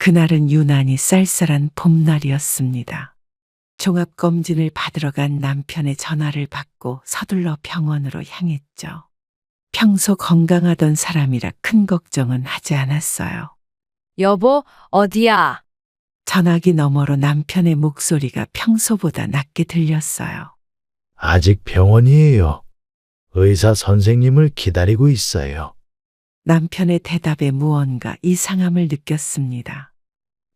그날은 유난히 쌀쌀한 봄날이었습니다. 종합검진을 받으러 간 남편의 전화를 받고 서둘러 병원으로 향했죠. 평소 건강하던 사람이라 큰 걱정은 하지 않았어요. 여보, 어디야? 전화기 너머로 남편의 목소리가 평소보다 낮게 들렸어요. 아직 병원이에요. 의사 선생님을 기다리고 있어요. 남편의 대답에 무언가 이상함을 느꼈습니다.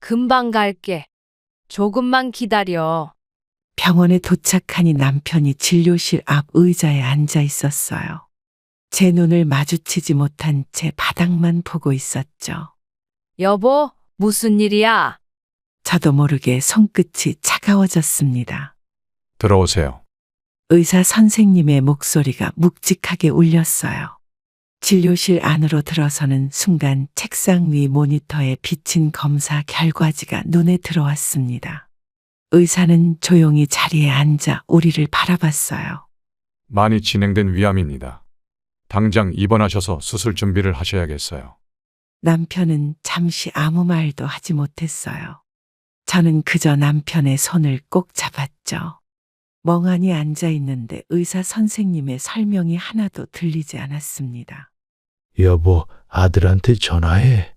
금방 갈게. 조금만 기다려. 병원에 도착하니 남편이 진료실 앞 의자에 앉아 있었어요. 제 눈을 마주치지 못한 채 바닥만 보고 있었죠. 여보, 무슨 일이야? 저도 모르게 손끝이 차가워졌습니다. 들어오세요. 의사 선생님의 목소리가 묵직하게 울렸어요. 진료실 안으로 들어서는 순간 책상 위 모니터에 비친 검사 결과지가 눈에 들어왔습니다. 의사는 조용히 자리에 앉아 우리를 바라봤어요. 많이 진행된 위암입니다. 당장 입원하셔서 수술 준비를 하셔야겠어요. 남편은 잠시 아무 말도 하지 못했어요. 저는 그저 남편의 손을 꼭 잡았죠. 멍하니 앉아 있는데 의사 선생님의 설명이 하나도 들리지 않았습니다. 여보, 아들한테 전화해.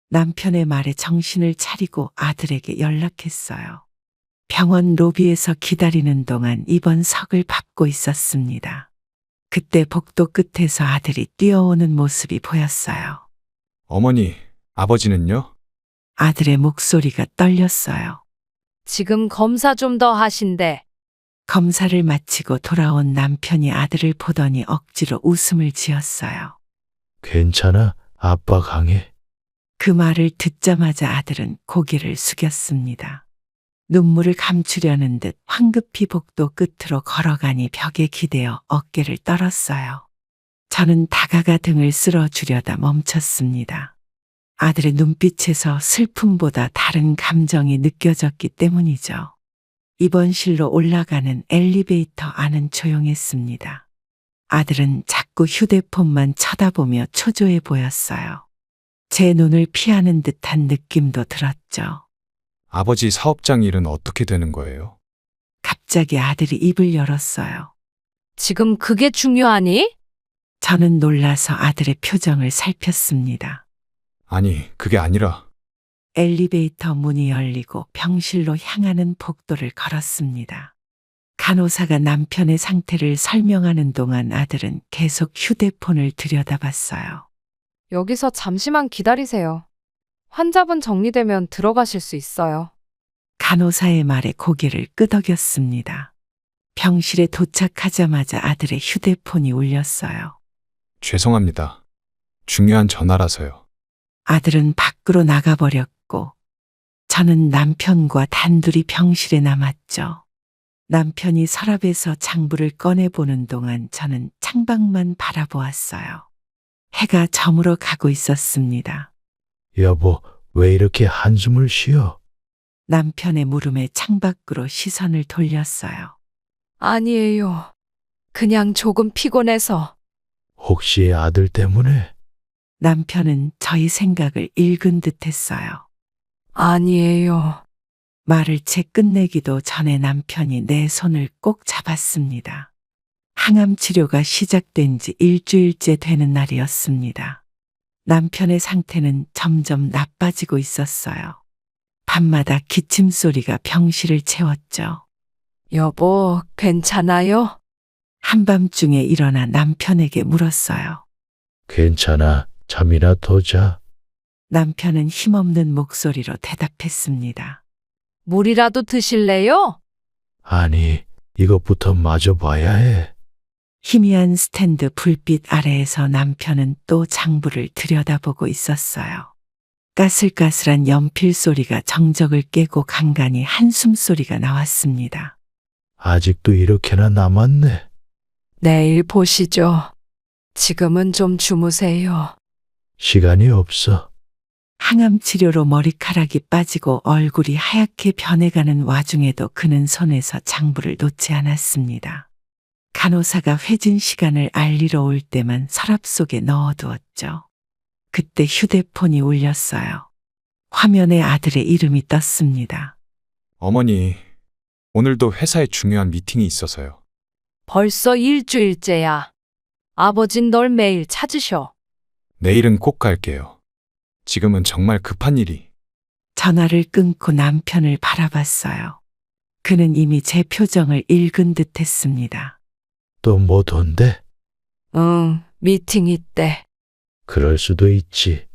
남편의 말에 정신을 차리고 아들에게 연락했어요. 병원 로비에서 기다리는 동안 입원석을 밟고 있었습니다. 그때 복도 끝에서 아들이 뛰어오는 모습이 보였어요. 어머니, 아버지는요? 아들의 목소리가 떨렸어요. 지금 검사 좀 더 하신대. 검사를 마치고 돌아온 남편이 아들을 보더니 억지로 웃음을 지었어요. 괜찮아? 아빠 강해. 그 말을 듣자마자 아들은 고개를 숙였습니다. 눈물을 감추려는 듯 황급히 복도 끝으로 걸어가니 벽에 기대어 어깨를 떨었어요. 저는 다가가 등을 쓸어주려다 멈췄습니다. 아들의 눈빛에서 슬픔보다 다른 감정이 느껴졌기 때문이죠. 입원실로 올라가는 엘리베이터 안은 조용했습니다. 아들은 자꾸 휴대폰만 쳐다보며 초조해 보였어요. 제 눈을 피하는 듯한 느낌도 들었죠. 아버지 사업장 일은 어떻게 되는 거예요? 갑자기 아들이 입을 열었어요. 지금 그게 중요하니? 저는 놀라서 아들의 표정을 살폈습니다. 아니, 그게 아니라 엘리베이터 문이 열리고 병실로 향하는 복도를 걸었습니다. 간호사가 남편의 상태를 설명하는 동안 아들은 계속 휴대폰을 들여다봤어요. 여기서 잠시만 기다리세요. 환자분 정리되면 들어가실 수 있어요. 간호사의 말에 고개를 끄덕였습니다. 병실에 도착하자마자 아들의 휴대폰이 울렸어요. 죄송합니다. 중요한 전화라서요. 아들은 밖으로 나가버렸고 저는 남편과 단둘이 병실에 남았죠. 남편이 서랍에서 장부를 꺼내보는 동안 저는 창밖만 바라보았어요. 해가 저물어 가고 있었습니다. 여보, 왜 이렇게 한숨을 쉬어? 남편의 물음에 창밖으로 시선을 돌렸어요. 아니에요. 그냥 조금 피곤해서. 혹시 아들 때문에? 남편은 저희 생각을 읽은 듯 했어요. 아니에요. 말을 채 끝내기도 전에 남편이 내 손을 꼭 잡았습니다. 항암 치료가 시작된 지 일주일째 되는 날이었습니다. 남편의 상태는 점점 나빠지고 있었어요. 밤마다 기침 소리가 병실을 채웠죠. 여보, 괜찮아요? 한밤중에 일어나 남편에게 물었어요. 괜찮아. 잠이나 더 자. 남편은 힘없는 목소리로 대답했습니다. 물이라도 드실래요? 아니, 이것부터 마저 봐야 해. 희미한 스탠드 불빛 아래에서 남편은 또 장부를 들여다보고 있었어요. 까슬까슬한 연필 소리가 정적을 깨고 간간히 한숨 소리가 나왔습니다. 아직도 이렇게나 남았네. 내일 보시죠. 지금은 좀 주무세요. 시간이 없어. 항암 치료로 머리카락이 빠지고 얼굴이 하얗게 변해가는 와중에도 그는 손에서 장부를 놓지 않았습니다. 간호사가 회진 시간을 알리러 올 때만 서랍 속에 넣어두었죠. 그때 휴대폰이 울렸어요. 화면에 아들의 이름이 떴습니다. 어머니, 오늘도 회사에 중요한 미팅이 있어서요. 벌써 일주일째야. 아버진 널 매일 찾으셔. 내일은 꼭 갈게요. 지금은 정말 급한 일이. 전화를 끊고 남편을 바라봤어요. 그는 이미 제 표정을 읽은 듯 했습니다. 또 뭐 돈데? 응, 미팅 있대. 그럴 수도 있지.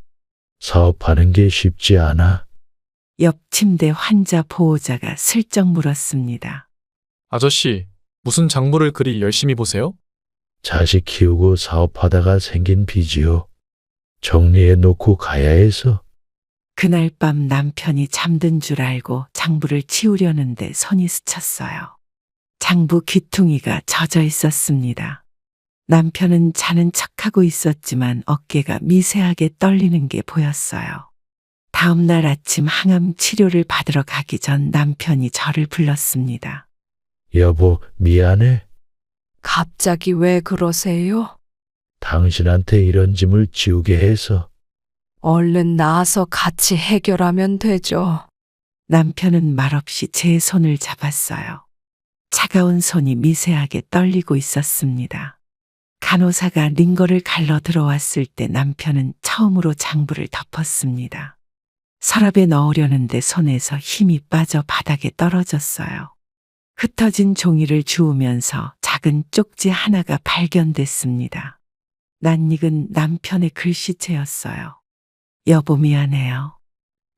사업하는 게 쉽지 않아. 옆 침대 환자 보호자가 슬쩍 물었습니다. 아저씨, 무슨 작물을 그리 열심히 보세요? 자식 키우고 사업하다가 생긴 빚이요. 정리해 놓고 가야 해서. 그날 밤 남편이 잠든 줄 알고 장부를 치우려는데 손이 스쳤어요. 장부 귀퉁이가 젖어 있었습니다. 남편은 자는 척하고 있었지만 어깨가 미세하게 떨리는 게 보였어요. 다음 날 아침 항암 치료를 받으러 가기 전 남편이 저를 불렀습니다. 여보, 미안해. 갑자기 왜 그러세요? 당신한테 이런 짐을 지우게 해서. 얼른 나와서 같이 해결하면 되죠. 남편은 말없이 제 손을 잡았어요. 차가운 손이 미세하게 떨리고 있었습니다. 간호사가 링거를 갈러 들어왔을 때 남편은 처음으로 장부를 덮었습니다. 서랍에 넣으려는데 손에서 힘이 빠져 바닥에 떨어졌어요. 흩어진 종이를 주우면서 작은 쪽지 하나가 발견됐습니다. 낯익은 남편의 글씨체였어요. 여보 미안해요.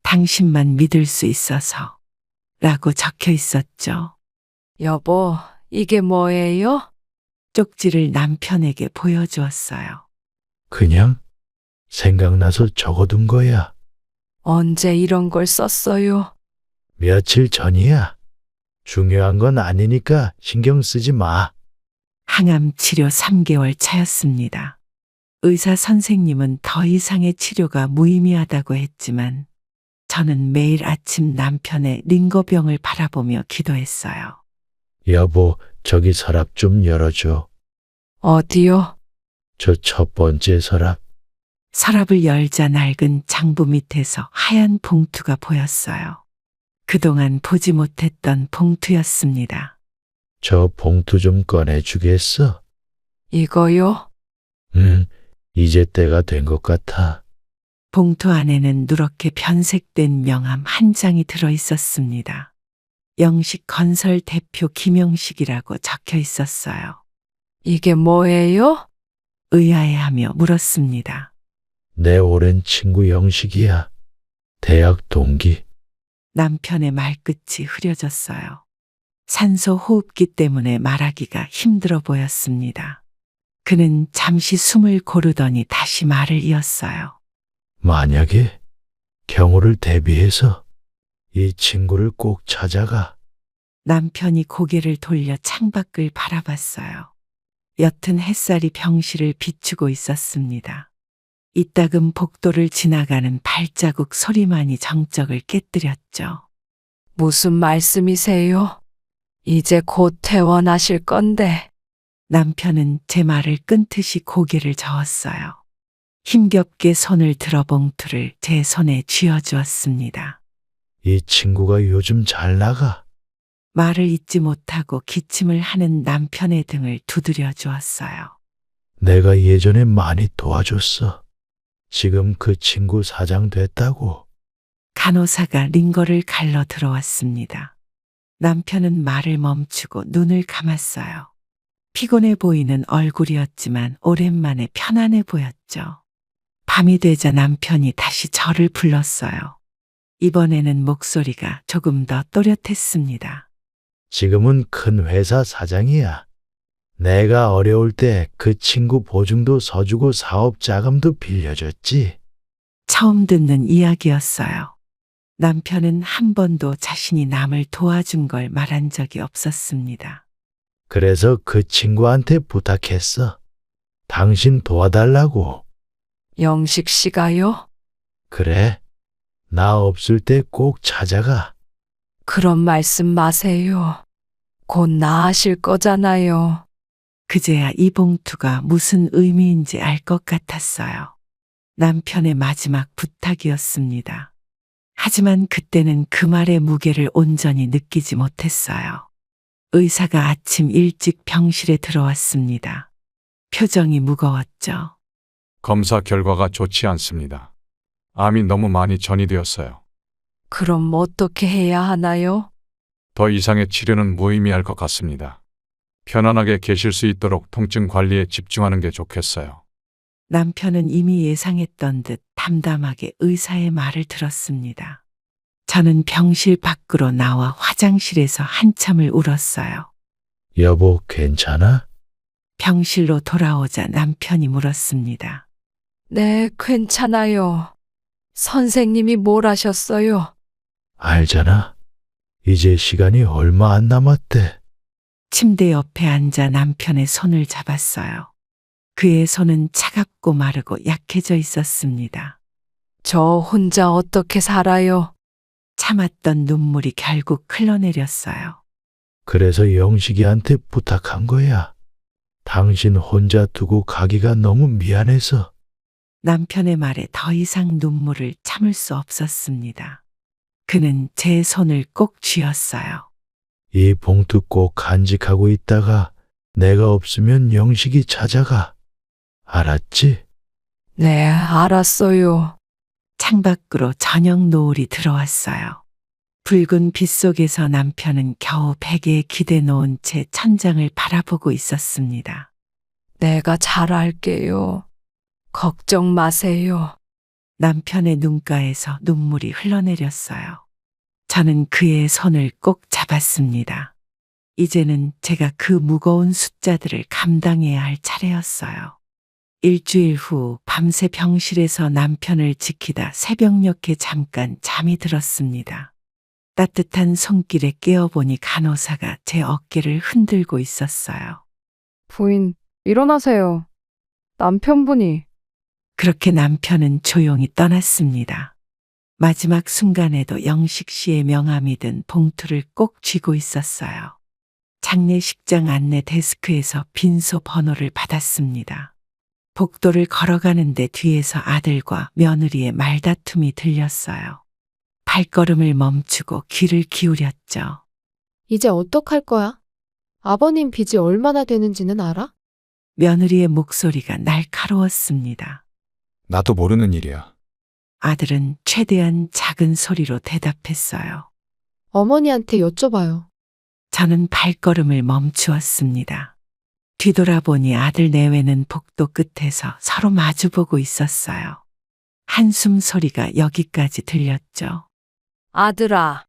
당신만 믿을 수 있어서 라고 적혀 있었죠. 여보, 이게 뭐예요? 쪽지를 남편에게 보여주었어요. 그냥 생각나서 적어둔 거야. 언제 이런 걸 썼어요? 며칠 전이야. 중요한 건 아니니까 신경 쓰지 마. 항암 치료 3개월 차였습니다. 의사 선생님은 더 이상의 치료가 무의미하다고 했지만 저는 매일 아침 남편의 링거병을 바라보며 기도했어요. 여보, 저기 서랍 좀 열어줘. 어디요? 저 첫 번째 서랍. 서랍을 열자 낡은 장부 밑에서 하얀 봉투가 보였어요. 그동안 보지 못했던 봉투였습니다. 저 봉투 좀 꺼내주겠어? 이거요? 이제 때가 된 것 같아. 봉투 안에는 누렇게 변색된 명함 한 장이 들어 있었습니다. 영식 건설 대표 김영식이라고 적혀 있었어요. 이게 뭐예요? 의아해하며 물었습니다. 내 오랜 친구 영식이야. 대학 동기. 남편의 말끝이 흐려졌어요. 산소 호흡기 때문에 말하기가 힘들어 보였습니다. 그는 잠시 숨을 고르더니 다시 말을 이었어요. 만약에 경우를 대비해서 이 친구를 꼭 찾아가. 남편이 고개를 돌려 창밖을 바라봤어요. 옅은 햇살이 병실을 비추고 있었습니다. 이따금 복도를 지나가는 발자국 소리만이 정적을 깨뜨렸죠. 무슨 말씀이세요? 이제 곧 퇴원하실 건데. 남편은 제 말을 끊듯이 고개를 저었어요. 힘겹게 손을 들어 봉투를 제 손에 쥐어주었습니다. 이 친구가 요즘 잘 나가. 말을 잇지 못하고 기침을 하는 남편의 등을 두드려 주었어요. 내가 예전에 많이 도와줬어. 지금 그 친구 사장 됐다고. 간호사가 링거를 갈러 들어왔습니다. 남편은 말을 멈추고 눈을 감았어요. 피곤해 보이는 얼굴이었지만 오랜만에 편안해 보였죠. 밤이 되자 남편이 다시 저를 불렀어요. 이번에는 목소리가 조금 더 또렷했습니다. 지금은 큰 회사 사장이야. 내가 어려울 때 그 친구 보증도 서주고 사업 자금도 빌려줬지. 처음 듣는 이야기였어요. 남편은 한 번도 자신이 남을 도와준 걸 말한 적이 없었습니다. 그래서 그 친구한테 부탁했어. 당신 도와달라고. 영식 씨가요? 그래. 나 없을 때 꼭 찾아가. 그런 말씀 마세요. 곧 나으실 거잖아요. 그제야 이 봉투가 무슨 의미인지 알 것 같았어요. 남편의 마지막 부탁이었습니다. 하지만 그때는 그 말의 무게를 온전히 느끼지 못했어요. 의사가 아침 일찍 병실에 들어왔습니다. 표정이 무거웠죠. 검사 결과가 좋지 않습니다. 암이 너무 많이 전이되었어요. 그럼 어떻게 해야 하나요? 더 이상의 치료는 무의미할 것 같습니다. 편안하게 계실 수 있도록 통증 관리에 집중하는 게 좋겠어요. 남편은 이미 예상했던 듯 담담하게 의사의 말을 들었습니다. 저는 병실 밖으로 나와 화장실에서 한참을 울었어요. 여보, 괜찮아? 병실로 돌아오자 남편이 물었습니다. 네, 괜찮아요. 선생님이 뭘 하셨어요? 알잖아. 이제 시간이 얼마 안 남았대. 침대 옆에 앉아 남편의 손을 잡았어요. 그의 손은 차갑고 마르고 약해져 있었습니다. 저 혼자 어떻게 살아요? 참았던 눈물이 결국 흘러내렸어요. 그래서 영식이한테 부탁한 거야. 당신 혼자 두고 가기가 너무 미안해서. 남편의 말에 더 이상 눈물을 참을 수 없었습니다. 그는 제 손을 꼭 쥐었어요. 이 봉투 꼭 간직하고 있다가 내가 없으면 영식이 찾아가. 알았지? 네, 알았어요. 창밖으로 저녁 노을이 들어왔어요. 붉은 빛 속에서 남편은 겨우 베개에 기대 놓은 채 천장을 바라보고 있었습니다. 내가 잘할게요. 걱정 마세요. 남편의 눈가에서 눈물이 흘러내렸어요. 저는 그의 손을 꼭 잡았습니다. 이제는 제가 그 무거운 숫자들을 감당해야 할 차례였어요. 일주일 후 밤새 병실에서 남편을 지키다 새벽녘에 잠깐 잠이 들었습니다. 따뜻한 손길에 깨어보니 간호사가 제 어깨를 흔들고 있었어요. 부인, 일어나세요. 남편분이. 그렇게 남편은 조용히 떠났습니다. 마지막 순간에도 영식 씨의 명함이 든 봉투를 꼭 쥐고 있었어요. 장례식장 안내 데스크에서 빈소 번호를 받았습니다. 복도를 걸어가는데 뒤에서 아들과 며느리의 말다툼이 들렸어요. 발걸음을 멈추고 귀를 기울였죠. 이제 어떡할 거야? 아버님 빚이 얼마나 되는지는 알아? 며느리의 목소리가 날카로웠습니다. 나도 모르는 일이야. 아들은 최대한 작은 소리로 대답했어요. 어머니한테 여쭤봐요. 저는 발걸음을 멈추었습니다. 뒤돌아보니 아들 내외는 복도 끝에서 서로 마주보고 있었어요. 한숨 소리가 여기까지 들렸죠. 아들아,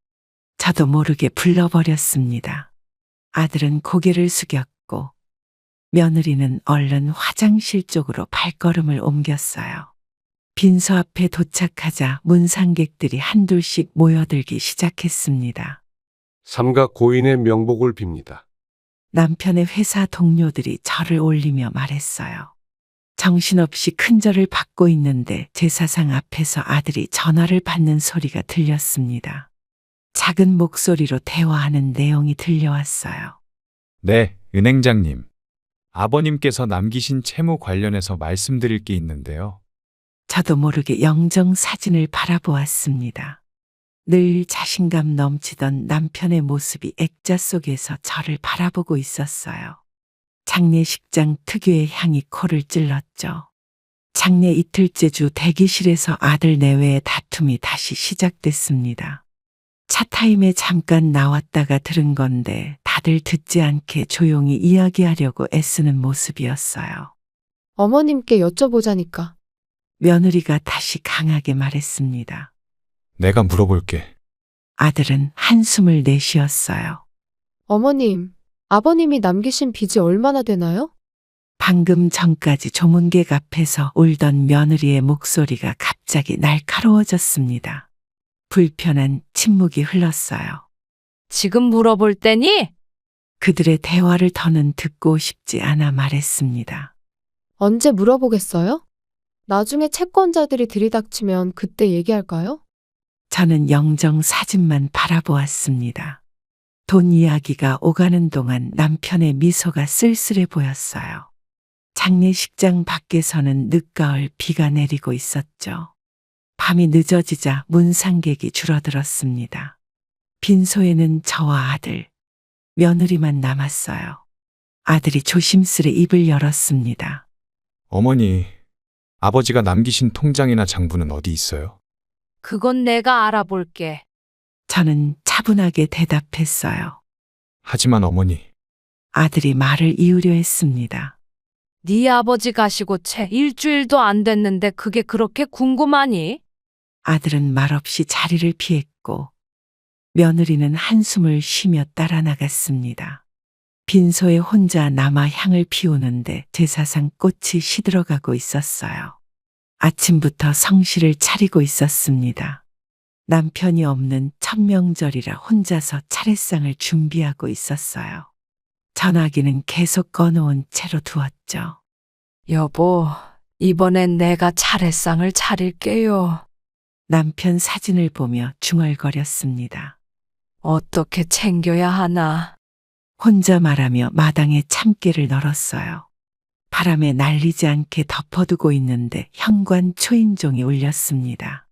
저도 모르게 불러버렸습니다. 아들은 고개를 숙였고 며느리는 얼른 화장실 쪽으로 발걸음을 옮겼어요. 빈소 앞에 도착하자 문상객들이 한둘씩 모여들기 시작했습니다. 삼가 고인의 명복을 빕니다. 남편의 회사 동료들이 절을 올리며 말했어요. 정신없이 큰절을 받고 있는데 제사상 앞에서 아들이 전화를 받는 소리가 들렸습니다. 작은 목소리로 대화하는 내용이 들려왔어요. 네, 은행장님. 아버님께서 남기신 채무 관련해서 말씀드릴 게 있는데요. 저도 모르게 영정 사진을 바라보았습니다. 늘 자신감 넘치던 남편의 모습이 액자 속에서 저를 바라보고 있었어요. 장례식장 특유의 향이 코를 찔렀죠. 장례 이틀째 주 대기실에서 아들 내외의 다툼이 다시 시작됐습니다. 차타임에 잠깐 나왔다가 들은 건데 다들 듣지 않게 조용히 이야기하려고 애쓰는 모습이었어요. 어머님께 여쭤보자니까. 며느리가 다시 강하게 말했습니다. 내가 물어볼게. 아들은 한숨을 내쉬었어요. 어머님, 아버님이 남기신 빚이 얼마나 되나요? 방금 전까지 조문객 앞에서 울던 며느리의 목소리가 갑자기 날카로워졌습니다. 불편한 침묵이 흘렀어요. 지금 물어볼 때니? 그들의 대화를 더는 듣고 싶지 않아 말했습니다. 언제 물어보겠어요? 나중에 채권자들이 들이닥치면 그때 얘기할까요? 저는 영정 사진만 바라보았습니다. 돈 이야기가 오가는 동안 남편의 미소가 쓸쓸해 보였어요. 장례식장 밖에서는 늦가을 비가 내리고 있었죠. 밤이 늦어지자 문상객이 줄어들었습니다. 빈소에는 저와 아들, 며느리만 남았어요. 아들이 조심스레 입을 열었습니다. 어머니, 아버지가 남기신 통장이나 장부는 어디 있어요? 그건 내가 알아볼게. 저는 차분하게 대답했어요. 하지만 어머니, 아들이 말을 이으려 했습니다. 네 아버지 가시고 채 일주일도 안 됐는데 그게 그렇게 궁금하니? 아들은 말없이 자리를 피했고 며느리는 한숨을 쉬며 따라 나갔습니다. 빈소에 혼자 남아 향을 피우는데 제사상 꽃이 시들어가고 있었어요. 아침부터 성실을 차리고 있었습니다. 남편이 없는 첫 명절이라 혼자서 차례상을 준비하고 있었어요. 전화기는 계속 꺼놓은 채로 두었죠. 여보, 이번엔 내가 차례상을 차릴게요. 남편 사진을 보며 중얼거렸습니다. 어떻게 챙겨야 하나? 혼자 말하며 마당에 참깨를 널었어요. 바람에 날리지 않게 덮어두고 있는데 현관 초인종이 울렸습니다.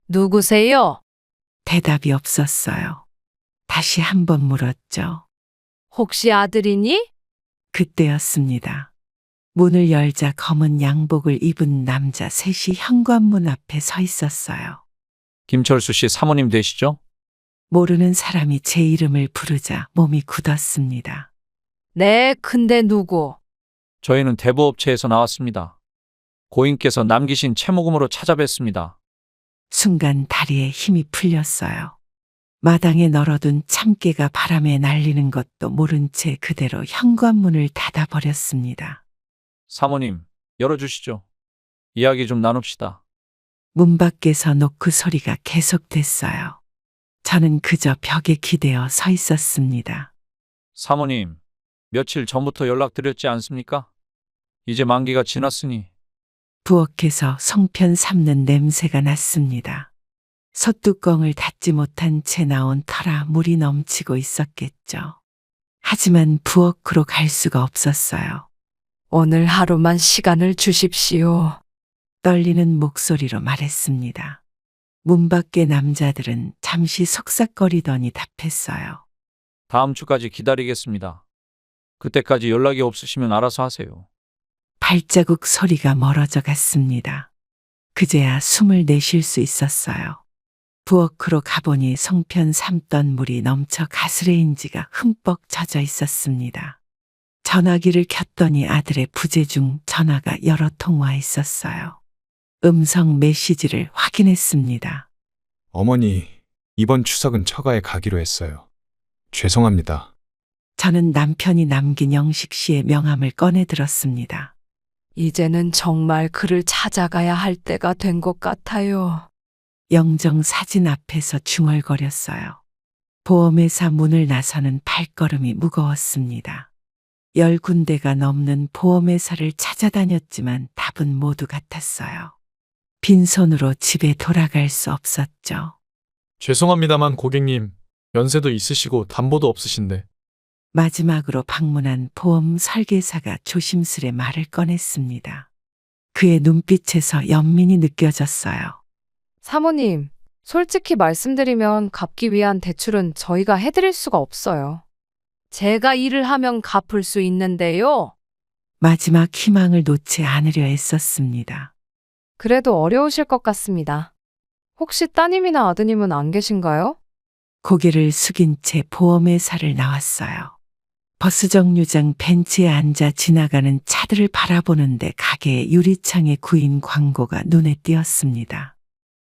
누구세요? 대답이 없었어요. 다시 한번 물었죠. 혹시 아들이니? 그때였습니다. 문을 열자 검은 양복을 입은 남자 셋이 현관문 앞에 서 있었어요. 김철수 씨 사모님 되시죠? 모르는 사람이 제 이름을 부르자 몸이 굳었습니다. 네, 근데 누구? 저희는 대부업체에서 나왔습니다. 고인께서 남기신 채무금으로 찾아뵀습니다. 순간 다리에 힘이 풀렸어요. 마당에 널어둔 참깨가 바람에 날리는 것도 모른 채 그대로 현관문을 닫아버렸습니다. 사모님, 열어주시죠. 이야기 좀 나눕시다. 문 밖에서 노크 소리가 계속됐어요. 저는 그저 벽에 기대어 서 있었습니다. 사모님, 며칠 전부터 연락드렸지 않습니까? 이제 만기가 지났으니. 부엌에서 송편 삶는 냄새가 났습니다. 솥뚜껑을 닫지 못한 채 나온 터라 물이 넘치고 있었겠죠. 하지만 부엌으로 갈 수가 없었어요. 오늘 하루만 시간을 주십시오. 떨리는 목소리로 말했습니다. 문 밖의 남자들은 잠시 속삭거리더니 답했어요. 다음 주까지 기다리겠습니다. 그때까지 연락이 없으시면 알아서 하세요. 발자국 소리가 멀어져 갔습니다. 그제야 숨을 내쉴 수 있었어요. 부엌으로 가보니 송편 삶던 물이 넘쳐 가스레인지가 흠뻑 젖어 있었습니다. 전화기를 켰더니 아들의 부재 중 전화가 여러 통 와 있었어요. 음성 메시지를 확인했습니다. 어머니, 이번 추석은 처가에 가기로 했어요. 죄송합니다. 저는 남편이 남긴 영식 씨의 명함을 꺼내 들었습니다. 이제는 정말 그를 찾아가야 할 때가 된 것 같아요. 영정 사진 앞에서 중얼거렸어요. 보험회사 문을 나서는 발걸음이 무거웠습니다. 10군데가 넘는 보험회사를 찾아다녔지만 답은 모두 같았어요. 빈손으로 집에 돌아갈 수 없었죠. 죄송합니다만 고객님, 연세도 있으시고 담보도 없으신데. 마지막으로 방문한 보험 설계사가 조심스레 말을 꺼냈습니다. 그의 눈빛에서 연민이 느껴졌어요. 사모님, 솔직히 말씀드리면 갚기 위한 대출은 저희가 해드릴 수가 없어요. 제가 일을 하면 갚을 수 있는데요. 마지막 희망을 놓지 않으려 애썼습니다. 그래도 어려우실 것 같습니다. 혹시 따님이나 아드님은 안 계신가요? 고개를 숙인 채 보험회사를 나왔어요. 버스 정류장 벤치에 앉아 지나가는 차들을 바라보는데 가게의 유리창에 구인 광고가 눈에 띄었습니다.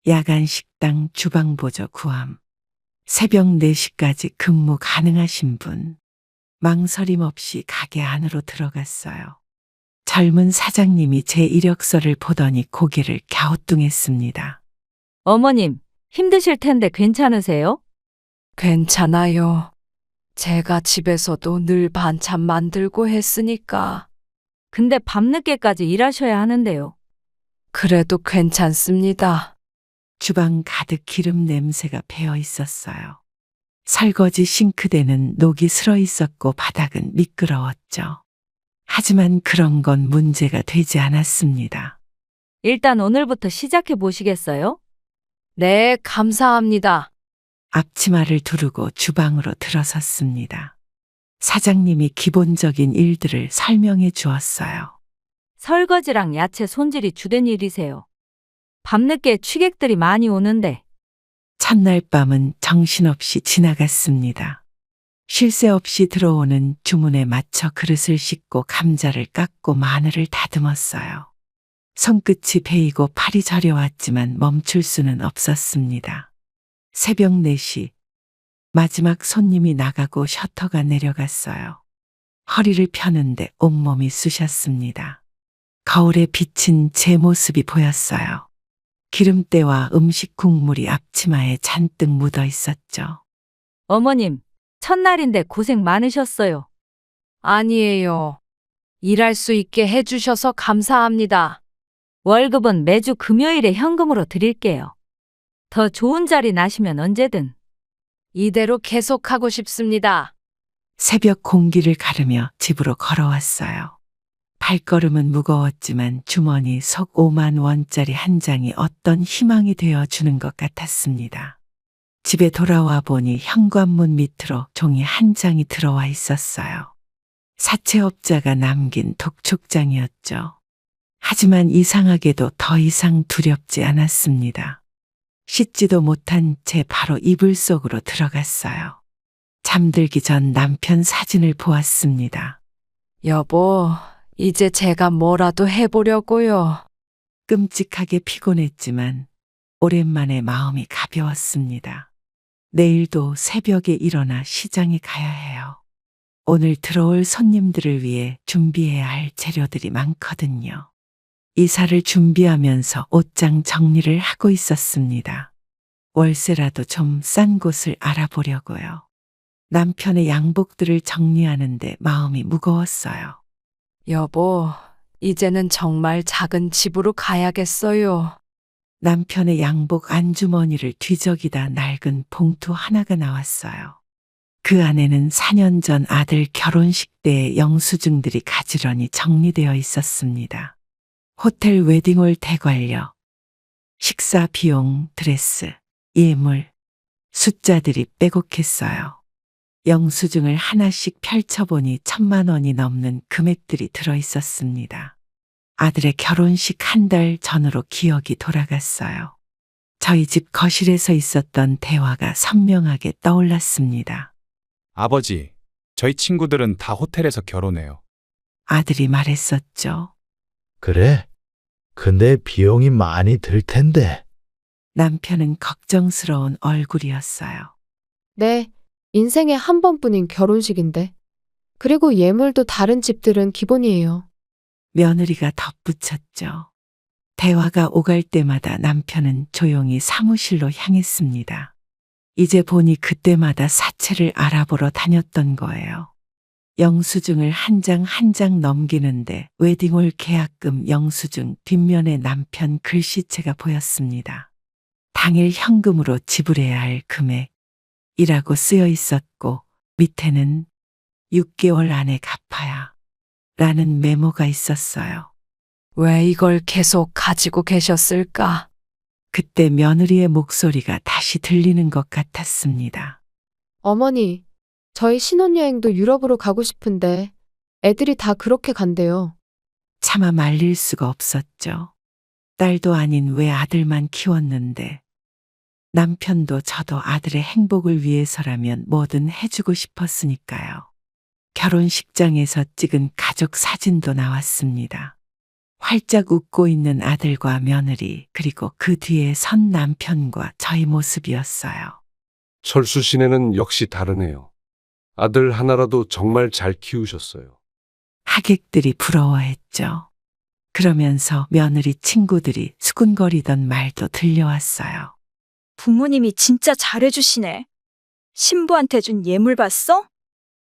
야간 식당 주방보조 구함. 새벽 4시까지 근무 가능하신 분. 망설임 없이 가게 안으로 들어갔어요. 젊은 사장님이 제 이력서를 보더니 고개를 갸우뚱했습니다. 어머님, 힘드실 텐데 괜찮으세요? 괜찮아요. 제가 집에서도 늘 반찬 만들고 했으니까. 근데 밤늦게까지 일하셔야 하는데요. 그래도 괜찮습니다. 주방 가득 기름 냄새가 배어 있었어요. 설거지 싱크대는 녹이 슬어 있었고 바닥은 미끄러웠죠. 하지만 그런 건 문제가 되지 않았습니다. 일단 오늘부터 시작해 보시겠어요? 네, 감사합니다. 앞치마를 두르고 주방으로 들어섰습니다. 사장님이 기본적인 일들을 설명해 주었어요. 설거지랑 야채 손질이 주된 일이세요. 밤늦게 취객들이 많이 오는데 첫날 밤은 정신없이 지나갔습니다. 쉴 새 없이 들어오는 주문에 맞춰 그릇을 씻고 감자를 깎고 마늘을 다듬었어요. 손끝이 베이고 팔이 저려왔지만 멈출 수는 없었습니다. 새벽 4시 마지막 손님이 나가고 셔터가 내려갔어요. 허리를 펴는데 온몸이 쑤셨습니다. 거울에 비친 제 모습이 보였어요. 기름때와 음식 국물이 앞치마에 잔뜩 묻어 있었죠. 어머님, 첫날인데 고생 많으셨어요. 아니에요. 일할 수 있게 해주셔서 감사합니다. 월급은 매주 금요일에 현금으로 드릴게요. 더 좋은 자리 나시면 언제든. 이대로 계속하고 싶습니다. 새벽 공기를 가르며 집으로 걸어왔어요. 발걸음은 무거웠지만 주머니 속 5만 원짜리 한 장이 어떤 희망이 되어 주는 것 같았습니다. 집에 돌아와 보니 현관문 밑으로 종이 한 장이 들어와 있었어요. 사채업자가 남긴 독촉장이었죠. 하지만 이상하게도 더 이상 두렵지 않았습니다. 씻지도 못한 채 바로 이불 속으로 들어갔어요. 잠들기 전 남편 사진을 보았습니다. 여보, 이제 제가 뭐라도 해보려고요. 끔찍하게 피곤했지만 오랜만에 마음이 가벼웠습니다. 내일도 새벽에 일어나 시장에 가야 해요. 오늘 들어올 손님들을 위해 준비해야 할 재료들이 많거든요. 이사를 준비하면서 옷장 정리를 하고 있었습니다. 월세라도 좀 싼 곳을 알아보려고요. 남편의 양복들을 정리하는데 마음이 무거웠어요. 여보, 이제는 정말 작은 집으로 가야겠어요. 남편의 양복 안주머니를 뒤적이다 낡은 봉투 하나가 나왔어요. 그 안에는 4년 전 아들 결혼식 때의 영수증들이 가지런히 정리되어 있었습니다. 호텔 웨딩홀 대관료, 식사 비용, 드레스, 예물, 숫자들이 빼곡했어요. 영수증을 하나씩 펼쳐보니 1,000만 원이 넘는 금액들이 들어있었습니다. 아들의 결혼식 한 달 전으로 기억이 돌아갔어요. 저희 집 거실에서 있었던 대화가 선명하게 떠올랐습니다. 아버지, 저희 친구들은 다 호텔에서 결혼해요. 아들이 말했었죠. 그래? 근데 비용이 많이 들 텐데. 남편은 걱정스러운 얼굴이었어요. 네, 인생에 한 번뿐인 결혼식인데. 그리고 예물도 다른 집들은 기본이에요. 며느리가 덧붙였죠. 대화가 오갈 때마다 남편은 조용히 사무실로 향했습니다. 이제 보니 그때마다 사채를 알아보러 다녔던 거예요. 영수증을 한 장 한 장 넘기는데 웨딩홀 계약금 영수증 뒷면에 남편 글씨체가 보였습니다. 당일 현금으로 지불해야 할 금액이라고 쓰여 있었고 밑에는 6개월 안에 갚아야 라는 메모가 있었어요. 왜 이걸 계속 가지고 계셨을까? 그때 며느리의 목소리가 다시 들리는 것 같았습니다. 어머니, 저희 신혼여행도 유럽으로 가고 싶은데 애들이 다 그렇게 간대요. 차마 말릴 수가 없었죠. 딸도 아닌 왜 아들만 키웠는데 남편도 저도 아들의 행복을 위해서라면 뭐든 해주고 싶었으니까요. 결혼식장에서 찍은 가족 사진도 나왔습니다. 활짝 웃고 있는 아들과 며느리 그리고 그 뒤에 선 남편과 저희 모습이었어요. 철수 씨네는 역시 다르네요. 아들 하나라도 정말 잘 키우셨어요. 하객들이 부러워했죠. 그러면서 며느리 친구들이 수군거리던 말도 들려왔어요. 부모님이 진짜 잘해주시네. 신부한테 준 예물 봤어?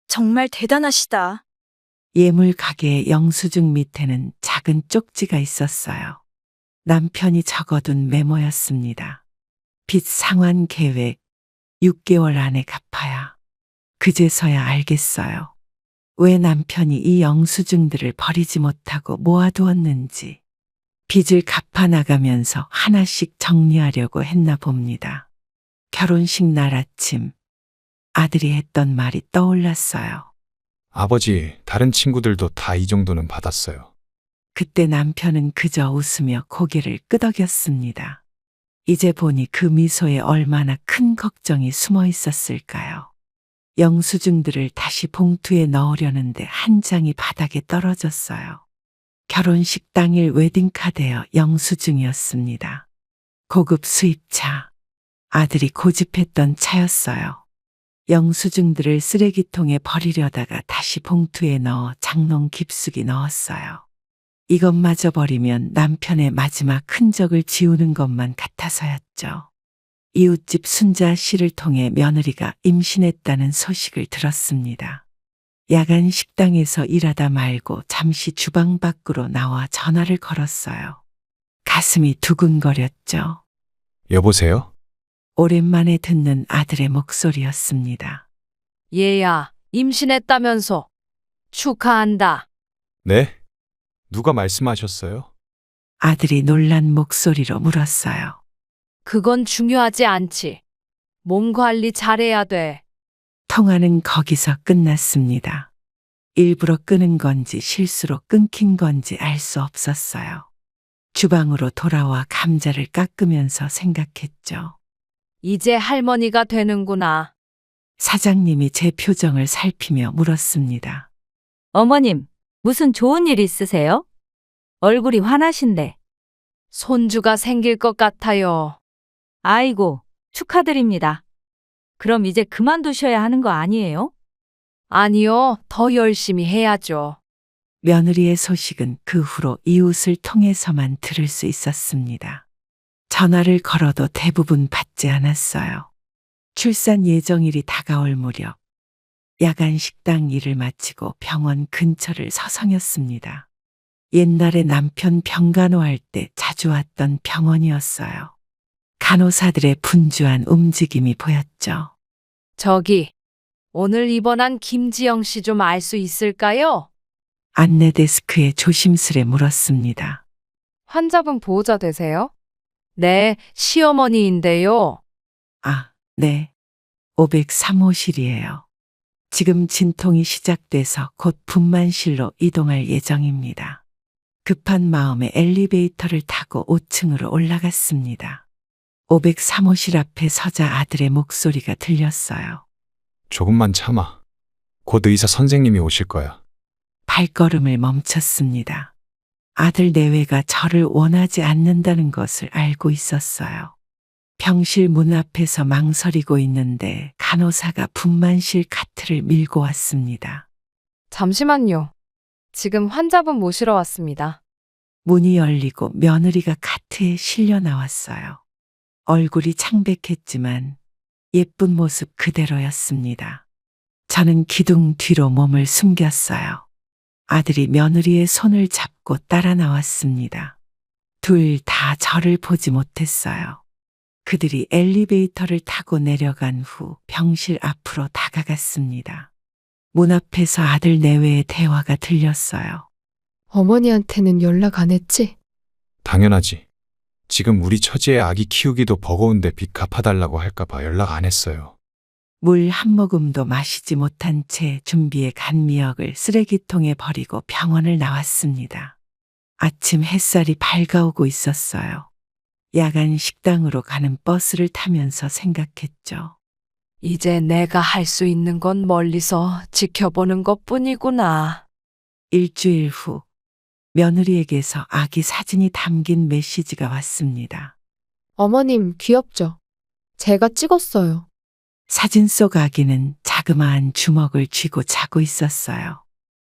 정말 대단하시다. 예물 가게의 영수증 밑에는 작은 쪽지가 있었어요. 남편이 적어둔 메모였습니다. 빚 상환 계획 6개월 안에 갚아야. 그제서야 알겠어요. 왜 남편이 이 영수증들을 버리지 못하고 모아두었는지. 빚을 갚아 나가면서 하나씩 정리하려고 했나 봅니다. 결혼식 날 아침 아들이 했던 말이 떠올랐어요. 아버지, 다른 친구들도 다 이 정도는 받았어요. 그때 남편은 그저 웃으며 고개를 끄덕였습니다. 이제 보니 그 미소에 얼마나 큰 걱정이 숨어 있었을까요? 영수증들을 다시 봉투에 넣으려는데 한 장이 바닥에 떨어졌어요. 결혼식 당일 웨딩카드여 영수증이었습니다. 고급 수입차. 아들이 고집했던 차였어요. 영수증들을 쓰레기통에 버리려다가 다시 봉투에 넣어 장롱 깊숙이 넣었어요. 이것마저 버리면 남편의 마지막 흔적을 지우는 것만 같아서였죠. 이웃집 순자 씨를 통해 며느리가 임신했다는 소식을 들었습니다. 야간 식당에서 일하다 말고 잠시 주방 밖으로 나와 전화를 걸었어요. 가슴이 두근거렸죠. 여보세요? 오랜만에 듣는 아들의 목소리였습니다. 얘야, 임신했다면서. 축하한다. 네? 누가 말씀하셨어요? 아들이 놀란 목소리로 물었어요. 그건 중요하지 않지. 몸 관리 잘해야 돼. 통화는 거기서 끝났습니다. 일부러 끊은 건지 실수로 끊긴 건지 알 수 없었어요. 주방으로 돌아와 감자를 깎으면서 생각했죠. 이제 할머니가 되는구나. 사장님이 제 표정을 살피며 물었습니다. 어머님, 무슨 좋은 일 있으세요? 얼굴이 환하신데. 손주가 생길 것 같아요. 아이고, 축하드립니다. 그럼 이제 그만두셔야 하는 거 아니에요? 아니요, 더 열심히 해야죠. 며느리의 소식은 그 후로 이웃을 통해서만 들을 수 있었습니다. 전화를 걸어도 대부분 받지 않았어요. 출산 예정일이 다가올 무렵 야간 식당 일을 마치고 병원 근처를 서성였습니다. 옛날에 남편 병간호할 때 자주 왔던 병원이었어요. 간호사들의 분주한 움직임이 보였죠. 저기, 오늘 입원한 김지영 씨 좀 알 수 있을까요? 안내 데스크에 조심스레 물었습니다. 환자분 보호자 되세요? 네, 시어머니인데요. 아, 네. 503호실이에요. 지금 진통이 시작돼서 곧 분만실로 이동할 예정입니다. 급한 마음에 엘리베이터를 타고 5층으로 올라갔습니다. 503호실 앞에 서자 아들의 목소리가 들렸어요. 조금만 참아. 곧 의사 선생님이 오실 거야. 발걸음을 멈췄습니다. 아들 내외가 저를 원하지 않는다는 것을 알고 있었어요. 병실 문 앞에서 망설이고 있는데 간호사가 분만실 카트를 밀고 왔습니다. 잠시만요. 지금 환자분 모시러 왔습니다. 문이 열리고 며느리가 카트에 실려 나왔어요. 얼굴이 창백했지만 예쁜 모습 그대로였습니다. 저는 기둥 뒤로 몸을 숨겼어요. 아들이 며느리의 손을 잡고 따라 나왔습니다. 둘 다 저를 보지 못했어요. 그들이 엘리베이터를 타고 내려간 후 병실 앞으로 다가갔습니다. 문 앞에서 아들 내외의 대화가 들렸어요. 어머니한테는 연락 안 했지? 당연하지. 지금 우리 처지에 아기 키우기도 버거운데 빚 갚아달라고 할까봐 연락 안 했어요. 물 한 모금도 마시지 못한 채 준비해 간 미역을 쓰레기통에 버리고 병원을 나왔습니다. 아침 햇살이 밝아오고 있었어요. 야간 식당으로 가는 버스를 타면서 생각했죠. 이제 내가 할 수 있는 건 멀리서 지켜보는 것뿐이구나. 일주일 후 며느리에게서 아기 사진이 담긴 메시지가 왔습니다. 어머님, 귀엽죠? 제가 찍었어요. 사진 속 아기는 자그마한 주먹을 쥐고 자고 있었어요.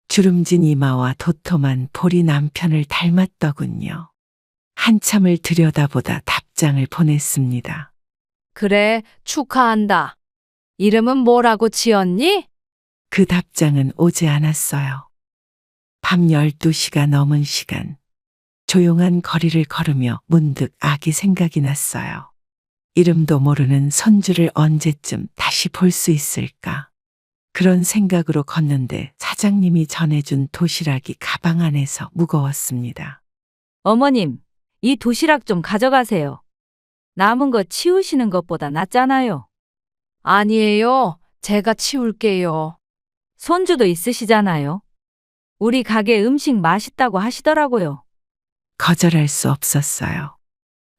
주름진 이마와 도톰한 볼이 남편을 닮았더군요. 한참을 들여다보다 답장을 보냈습니다. 그래, 축하한다. 이름은 뭐라고 지었니? 그 답장은 오지 않았어요. 밤 12시가 넘은 시간, 조용한 거리를 걸으며 문득 아기 생각이 났어요. 이름도 모르는 손주를 언제쯤 다시 볼 수 있을까? 그런 생각으로 걷는데 사장님이 전해준 도시락이 가방 안에서 무거웠습니다. 어머님, 이 도시락 좀 가져가세요. 남은 거 치우시는 것보다 낫잖아요. 아니에요. 제가 치울게요. 손주도 있으시잖아요. 우리 가게 음식 맛있다고 하시더라고요. 거절할 수 없었어요.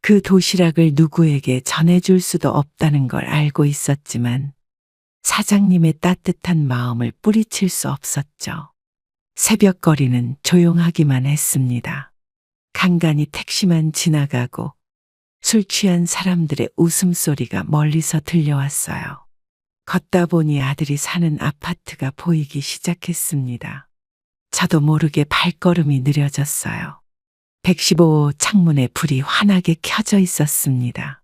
그 도시락을 누구에게 전해줄 수도 없다는 걸 알고 있었지만 사장님의 따뜻한 마음을 뿌리칠 수 없었죠. 새벽거리는 조용하기만 했습니다. 간간히 택시만 지나가고 술 취한 사람들의 웃음소리가 멀리서 들려왔어요. 걷다 보니 아들이 사는 아파트가 보이기 시작했습니다. 저도 모르게 발걸음이 느려졌어요. 115호 창문에 불이 환하게 켜져 있었습니다.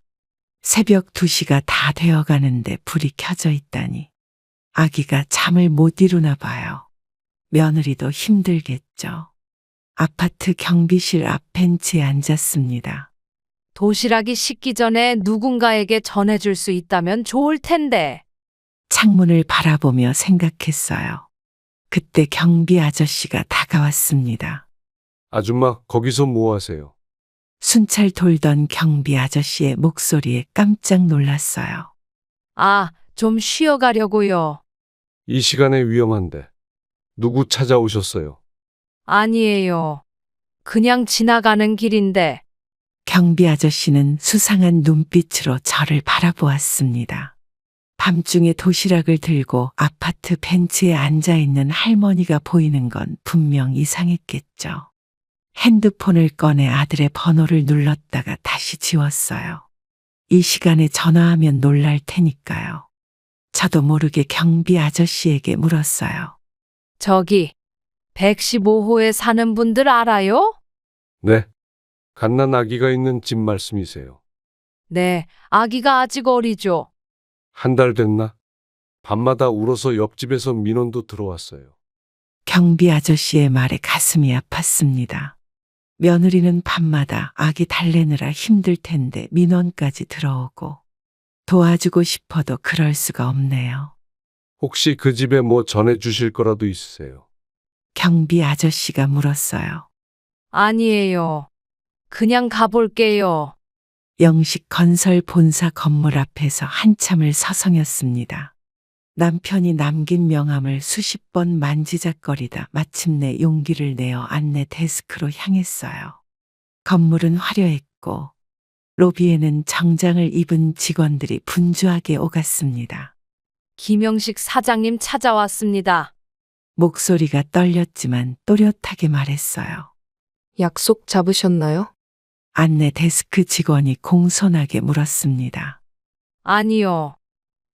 새벽 2시가 다 되어 가는데 불이 켜져 있다니. 아기가 잠을 못 이루나 봐요. 며느리도 힘들겠죠. 아파트 경비실 앞 벤치에 앉았습니다. 도시락이 식기 전에 누군가에게 전해줄 수 있다면 좋을 텐데. 창문을 바라보며 생각했어요. 그때 경비 아저씨가 다가왔습니다. 아줌마, 거기서 뭐 하세요? 순찰 돌던 경비 아저씨의 목소리에 깜짝 놀랐어요. 아, 좀 쉬어가려고요. 이 시간에 위험한데. 누구 찾아오셨어요? 아니에요. 그냥 지나가는 길인데. 경비 아저씨는 수상한 눈빛으로 저를 바라보았습니다. 밤중에 도시락을 들고 아파트 벤치에 앉아있는 할머니가 보이는 건 분명 이상했겠죠. 핸드폰을 꺼내 아들의 번호를 눌렀다가 다시 지웠어요. 이 시간에 전화하면 놀랄 테니까요. 저도 모르게 경비 아저씨에게 물었어요. 저기, 115호에 사는 분들 알아요? 네. 갓난 아기가 있는 집 말씀이세요. 네, 아기가 아직 어리죠. 1달 됐나? 밤마다 울어서 옆집에서 민원도 들어왔어요. 경비 아저씨의 말에 가슴이 아팠습니다. 며느리는 밤마다 아기 달래느라 힘들 텐데 민원까지 들어오고 도와주고 싶어도 그럴 수가 없네요. 혹시 그 집에 뭐 전해주실 거라도 있으세요? 경비 아저씨가 물었어요. 아니에요. 그냥 가볼게요. 영식 건설 본사 건물 앞에서 한참을 서성였습니다. 남편이 남긴 명함을 수십 번 만지작거리다 마침내 용기를 내어 안내 데스크로 향했어요. 건물은 화려했고 로비에는 정장을 입은 직원들이 분주하게 오갔습니다. 김영식 사장님 찾아왔습니다. 목소리가 떨렸지만 또렷하게 말했어요. 약속 잡으셨나요? 안내 데스크 직원이 공손하게 물었습니다. 아니요.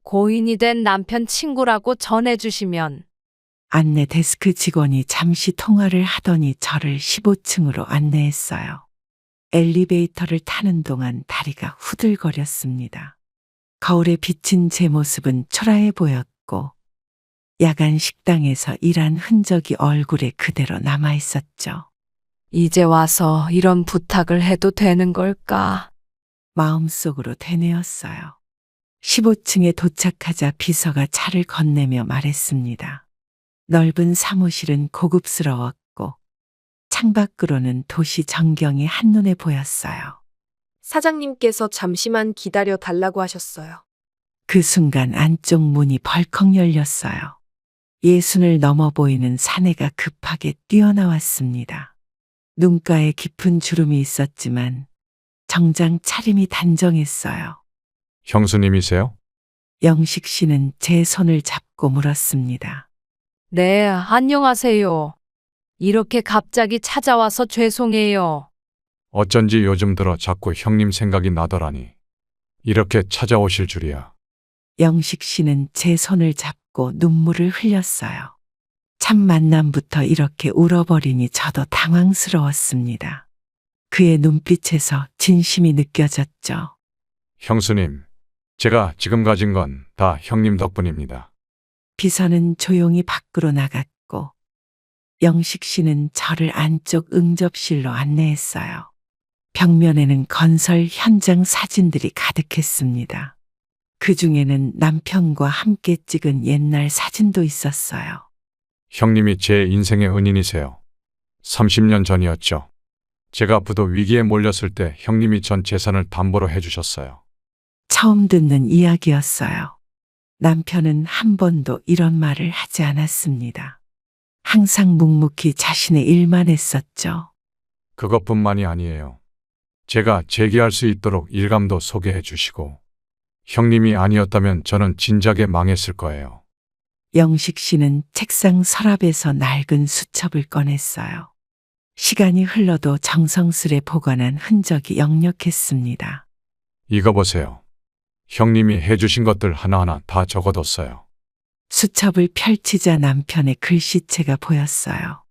고인이 된 남편 친구라고 전해주시면. 안내 데스크 직원이 잠시 통화를 하더니 저를 15층으로 안내했어요. 엘리베이터를 타는 동안 다리가 후들거렸습니다. 거울에 비친 제 모습은 초라해 보였고 야간 식당에서 일한 흔적이 얼굴에 그대로 남아 있었죠. 이제 와서 이런 부탁을 해도 되는 걸까? 마음속으로 되뇌었어요. 15층에 도착하자 비서가 차를 건네며 말했습니다. 넓은 사무실은 고급스러웠고 창밖으로는 도시 전경이 한눈에 보였어요. 사장님께서 잠시만 기다려 달라고 하셨어요. 그 순간 안쪽 문이 벌컥 열렸어요. 예순을 넘어 보이는 사내가 급하게 뛰어나왔습니다. 눈가에 깊은 주름이 있었지만 정장 차림이 단정했어요. 형수님이세요? 영식 씨는 제 손을 잡고 물었습니다. 네, 안녕하세요. 이렇게 갑자기 찾아와서 죄송해요. 어쩐지 요즘 들어 자꾸 형님 생각이 나더라니. 이렇게 찾아오실 줄이야. 영식 씨는 제 손을 잡고 눈물을 흘렸어요. 첫 만남부터 이렇게 울어버리니 저도 당황스러웠습니다. 그의 눈빛에서 진심이 느껴졌죠. 형수님, 제가 지금 가진 건 다 형님 덕분입니다. 비서는 조용히 밖으로 나갔고 영식 씨는 저를 안쪽 응접실로 안내했어요. 벽면에는 건설 현장 사진들이 가득했습니다. 그 중에는 남편과 함께 찍은 옛날 사진도 있었어요. 형님이 제 인생의 은인이세요. 30년 전이었죠. 제가 부도 위기에 몰렸을 때 형님이 전 재산을 담보로 해주셨어요. 처음 듣는 이야기였어요. 남편은 한 번도 이런 말을 하지 않았습니다. 항상 묵묵히 자신의 일만 했었죠. 그것뿐만이 아니에요. 제가 재기할 수 있도록 일감도 소개해 주시고, 형님이 아니었다면 저는 진작에 망했을 거예요. 영식 씨는 책상 서랍에서 낡은 수첩을 꺼냈어요. 시간이 흘러도 정성스레 보관한 흔적이 역력했습니다. 이거 보세요. 형님이 해주신 것들 하나하나 다 적어뒀어요. 수첩을 펼치자 남편의 글씨체가 보였어요.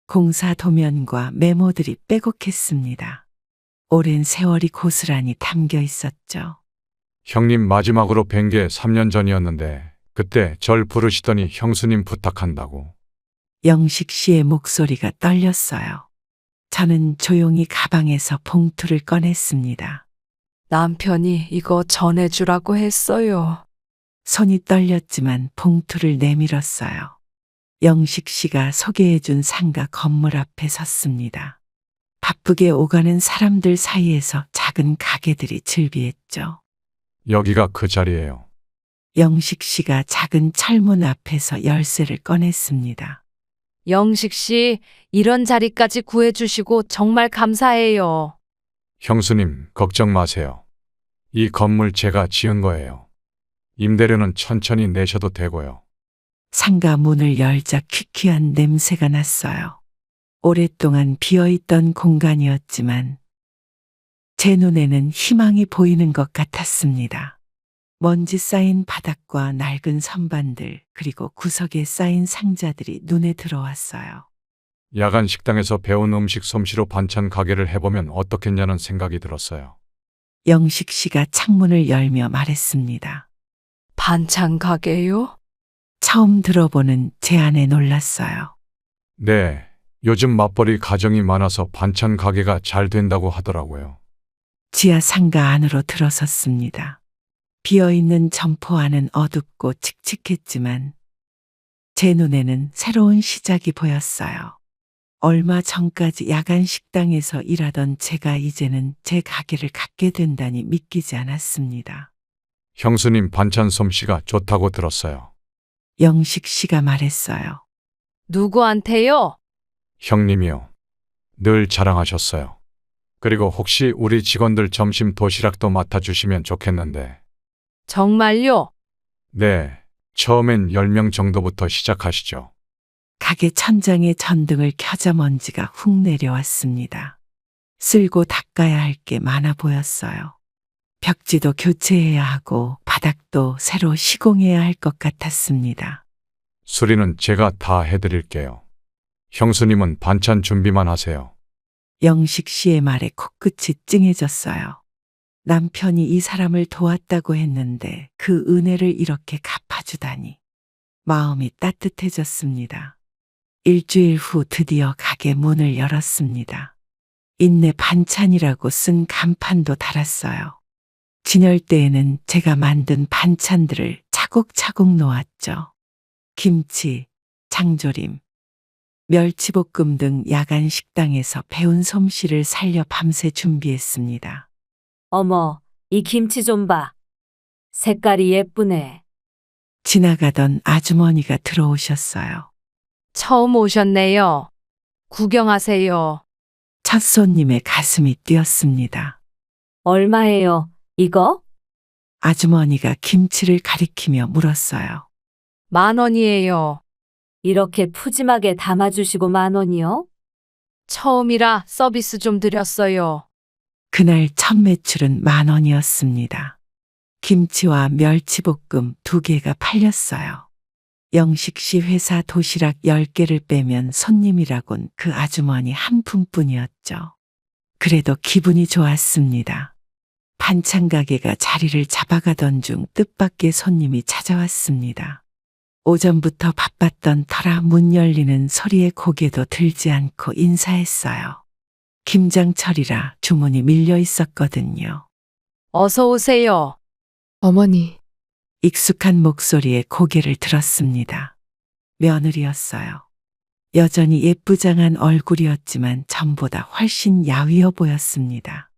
공사 도면과 메모들이 빼곡했습니다. 오랜 세월이 고스란히 담겨 있었죠. 형님 마지막으로 뵌 게 3년 전이었는데 그때 절 부르시더니 형수님 부탁한다고. 영식 씨의 목소리가 떨렸어요. 저는 조용히 가방에서 봉투를 꺼냈습니다. 남편이 이거 전해주라고 했어요. 손이 떨렸지만 봉투를 내밀었어요. 영식 씨가 소개해준 상가 건물 앞에 섰습니다. 바쁘게 오가는 사람들 사이에서 작은 가게들이 즐비했죠. 여기가 그 자리예요. 영식 씨가 작은 철문 앞에서 열쇠를 꺼냈습니다. 영식 씨, 이런 자리까지 구해주시고 정말 감사해요. 형수님, 걱정 마세요. 이 건물 제가 지은 거예요. 임대료는 천천히 내셔도 되고요. 상가 문을 열자 퀴퀴한 냄새가 났어요. 오랫동안 비어있던 공간이었지만 제 눈에는 희망이 보이는 것 같았습니다. 먼지 쌓인 바닥과 낡은 선반들 그리고 구석에 쌓인 상자들이 눈에 들어왔어요. 야간 식당에서 배운 음식 솜씨로 반찬 가게를 해보면 어떻겠냐는 생각이 들었어요. 영식 씨가 창문을 열며 말했습니다. 반찬 가게요? 처음 들어보는 제안에 놀랐어요. 네, 요즘 맞벌이 가정이 많아서 반찬 가게가 잘 된다고 하더라고요. 지하 상가 안으로 들어섰습니다. 비어있는 점포 안은 어둡고 칙칙했지만 제 눈에는 새로운 시작이 보였어요. 얼마 전까지 야간 식당에서 일하던 제가 이제는 제 가게를 갖게 된다니 믿기지 않았습니다. 형수님 반찬 솜씨가 좋다고 들었어요. 영식 씨가 말했어요. 누구한테요? 형님이요. 늘 자랑하셨어요. 그리고 혹시 우리 직원들 점심 도시락도 맡아주시면 좋겠는데. 정말요? 네, 처음엔 10명 정도부터 시작하시죠. 가게 천장에 전등을 켜자 먼지가 훅 내려왔습니다. 쓸고 닦아야 할 게 많아 보였어요. 벽지도 교체해야 하고 바닥도 새로 시공해야 할 것 같았습니다. 수리는 제가 다 해드릴게요. 형수님은 반찬 준비만 하세요. 영식 씨의 말에 코끝이 찡해졌어요. 남편이 이 사람을 도왔다고 했는데 그 은혜를 이렇게 갚아주다니. 마음이 따뜻해졌습니다. 일주일 후 드디어 가게 문을 열었습니다. 인내 반찬이라고 쓴 간판도 달았어요. 진열대에는 제가 만든 반찬들을 차곡차곡 놓았죠. 김치, 장조림, 멸치볶음 등 야간 식당에서 배운 솜씨를 살려 밤새 준비했습니다. 어머, 이 김치 좀 봐. 색깔이 예쁘네. 지나가던 아주머니가 들어오셨어요. 처음 오셨네요. 구경하세요. 첫 손님의 가슴이 뛰었습니다. 얼마예요, 이거? 아주머니가 김치를 가리키며 물었어요. 10,000원이에요. 이렇게 푸짐하게 담아주시고 10,000원이요? 처음이라 서비스 좀 드렸어요. 그날 첫 매출은 10,000원이었습니다. 김치와 멸치볶음 2개가 팔렸어요. 영식 씨 회사 도시락 10개를 빼면 손님이라곤 그 아주머니 한 분뿐이었죠. 그래도 기분이 좋았습니다. 반찬 가게가 자리를 잡아가던 중 뜻밖의 손님이 찾아왔습니다. 오전부터 바빴던 터라 문 열리는 소리에 고개도 들지 않고 인사했어요. 김장철이라 주문이 밀려 있었거든요. 어서 오세요. 어머니, 익숙한 목소리에 고개를 들었습니다. 며느리였어요. 여전히 예쁘장한 얼굴이었지만 전보다 훨씬 야위어 보였습니다.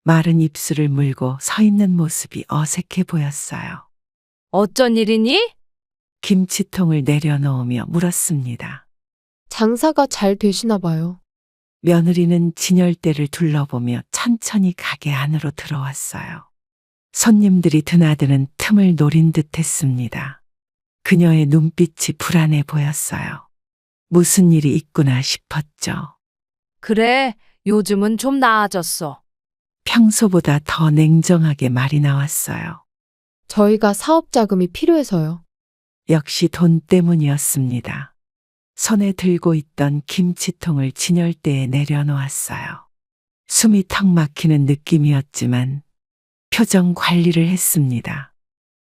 마른 입술을 물고 서 있는 모습이 어색해 보였어요. 어쩐 일이니? 김치통을 내려놓으며 물었습니다. 장사가 잘 되시나 봐요. 며느리는 진열대를 둘러보며 천천히 가게 안으로 들어왔어요. 손님들이 드나드는 틈을 노린 듯 했습니다. 그녀의 눈빛이 불안해 보였어요. 무슨 일이 있구나 싶었죠. 그래, 요즘은 좀 나아졌어. 평소보다 더 냉정하게 말이 나왔어요. 저희가 사업 자금이 필요해서요. 역시 돈 때문이었습니다. 손에 들고 있던 김치통을 진열대에 내려놓았어요. 숨이 턱 막히는 느낌이었지만 표정 관리를 했습니다.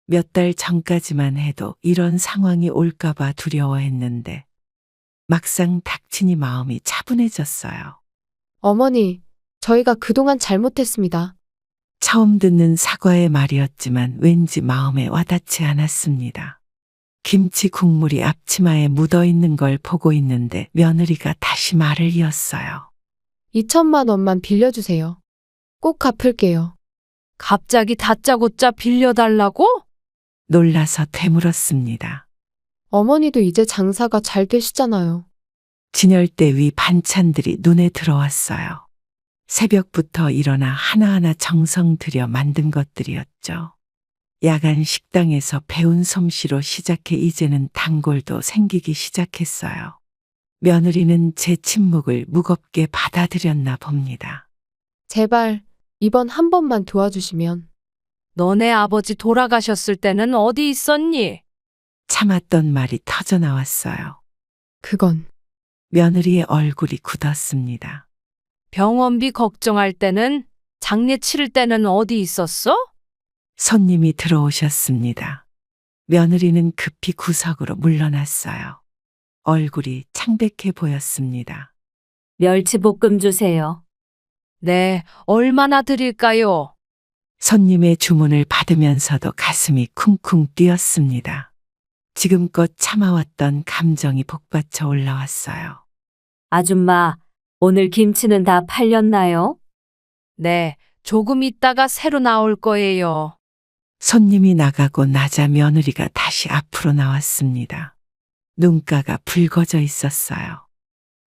몇 달 전까지만 해도 이런 상황이 올까봐 두려워했는데 막상 닥치니 마음이 차분해졌어요. 어머니, 저희가 그동안 잘못했습니다. 처음 듣는 사과의 말이었지만 왠지 마음에 와닿지 않았습니다. 김치 국물이 앞치마에 묻어 있는 걸 보고 있는데 며느리가 다시 말을 이었어요. 2천만 원만 빌려주세요. 꼭 갚을게요. 갑자기 다짜고짜 빌려달라고? 놀라서 되물었습니다. 어머니도 이제 장사가 잘 되시잖아요. 진열대 위 반찬들이 눈에 들어왔어요. 새벽부터 일어나 하나하나 정성 들여 만든 것들이었죠. 야간 식당에서 배운 솜씨로 시작해 이제는 단골도 생기기 시작했어요. 며느리는 제 침묵을 무겁게 받아들였나 봅니다. 제발 이번 한 번만 도와주시면. 너네 아버지 돌아가셨을 때는 어디 있었니? 참았던 말이 터져 나왔어요. 그건 며느리의 얼굴이 굳었습니다. 병원비 걱정할 때는, 장례 치를 때는 어디 있었어? 손님이 들어오셨습니다. 며느리는 급히 구석으로 물러났어요. 얼굴이 창백해 보였습니다. 멸치볶음 주세요. 네, 얼마나 드릴까요? 손님의 주문을 받으면서도 가슴이 쿵쿵 뛰었습니다. 지금껏 참아왔던 감정이 복받쳐 올라왔어요. 아줌마, 오늘 김치는 다 팔렸나요? 네, 조금 있다가 새로 나올 거예요. 손님이 나가고 나자 며느리가 다시 앞으로 나왔습니다. 눈가가 붉어져 있었어요.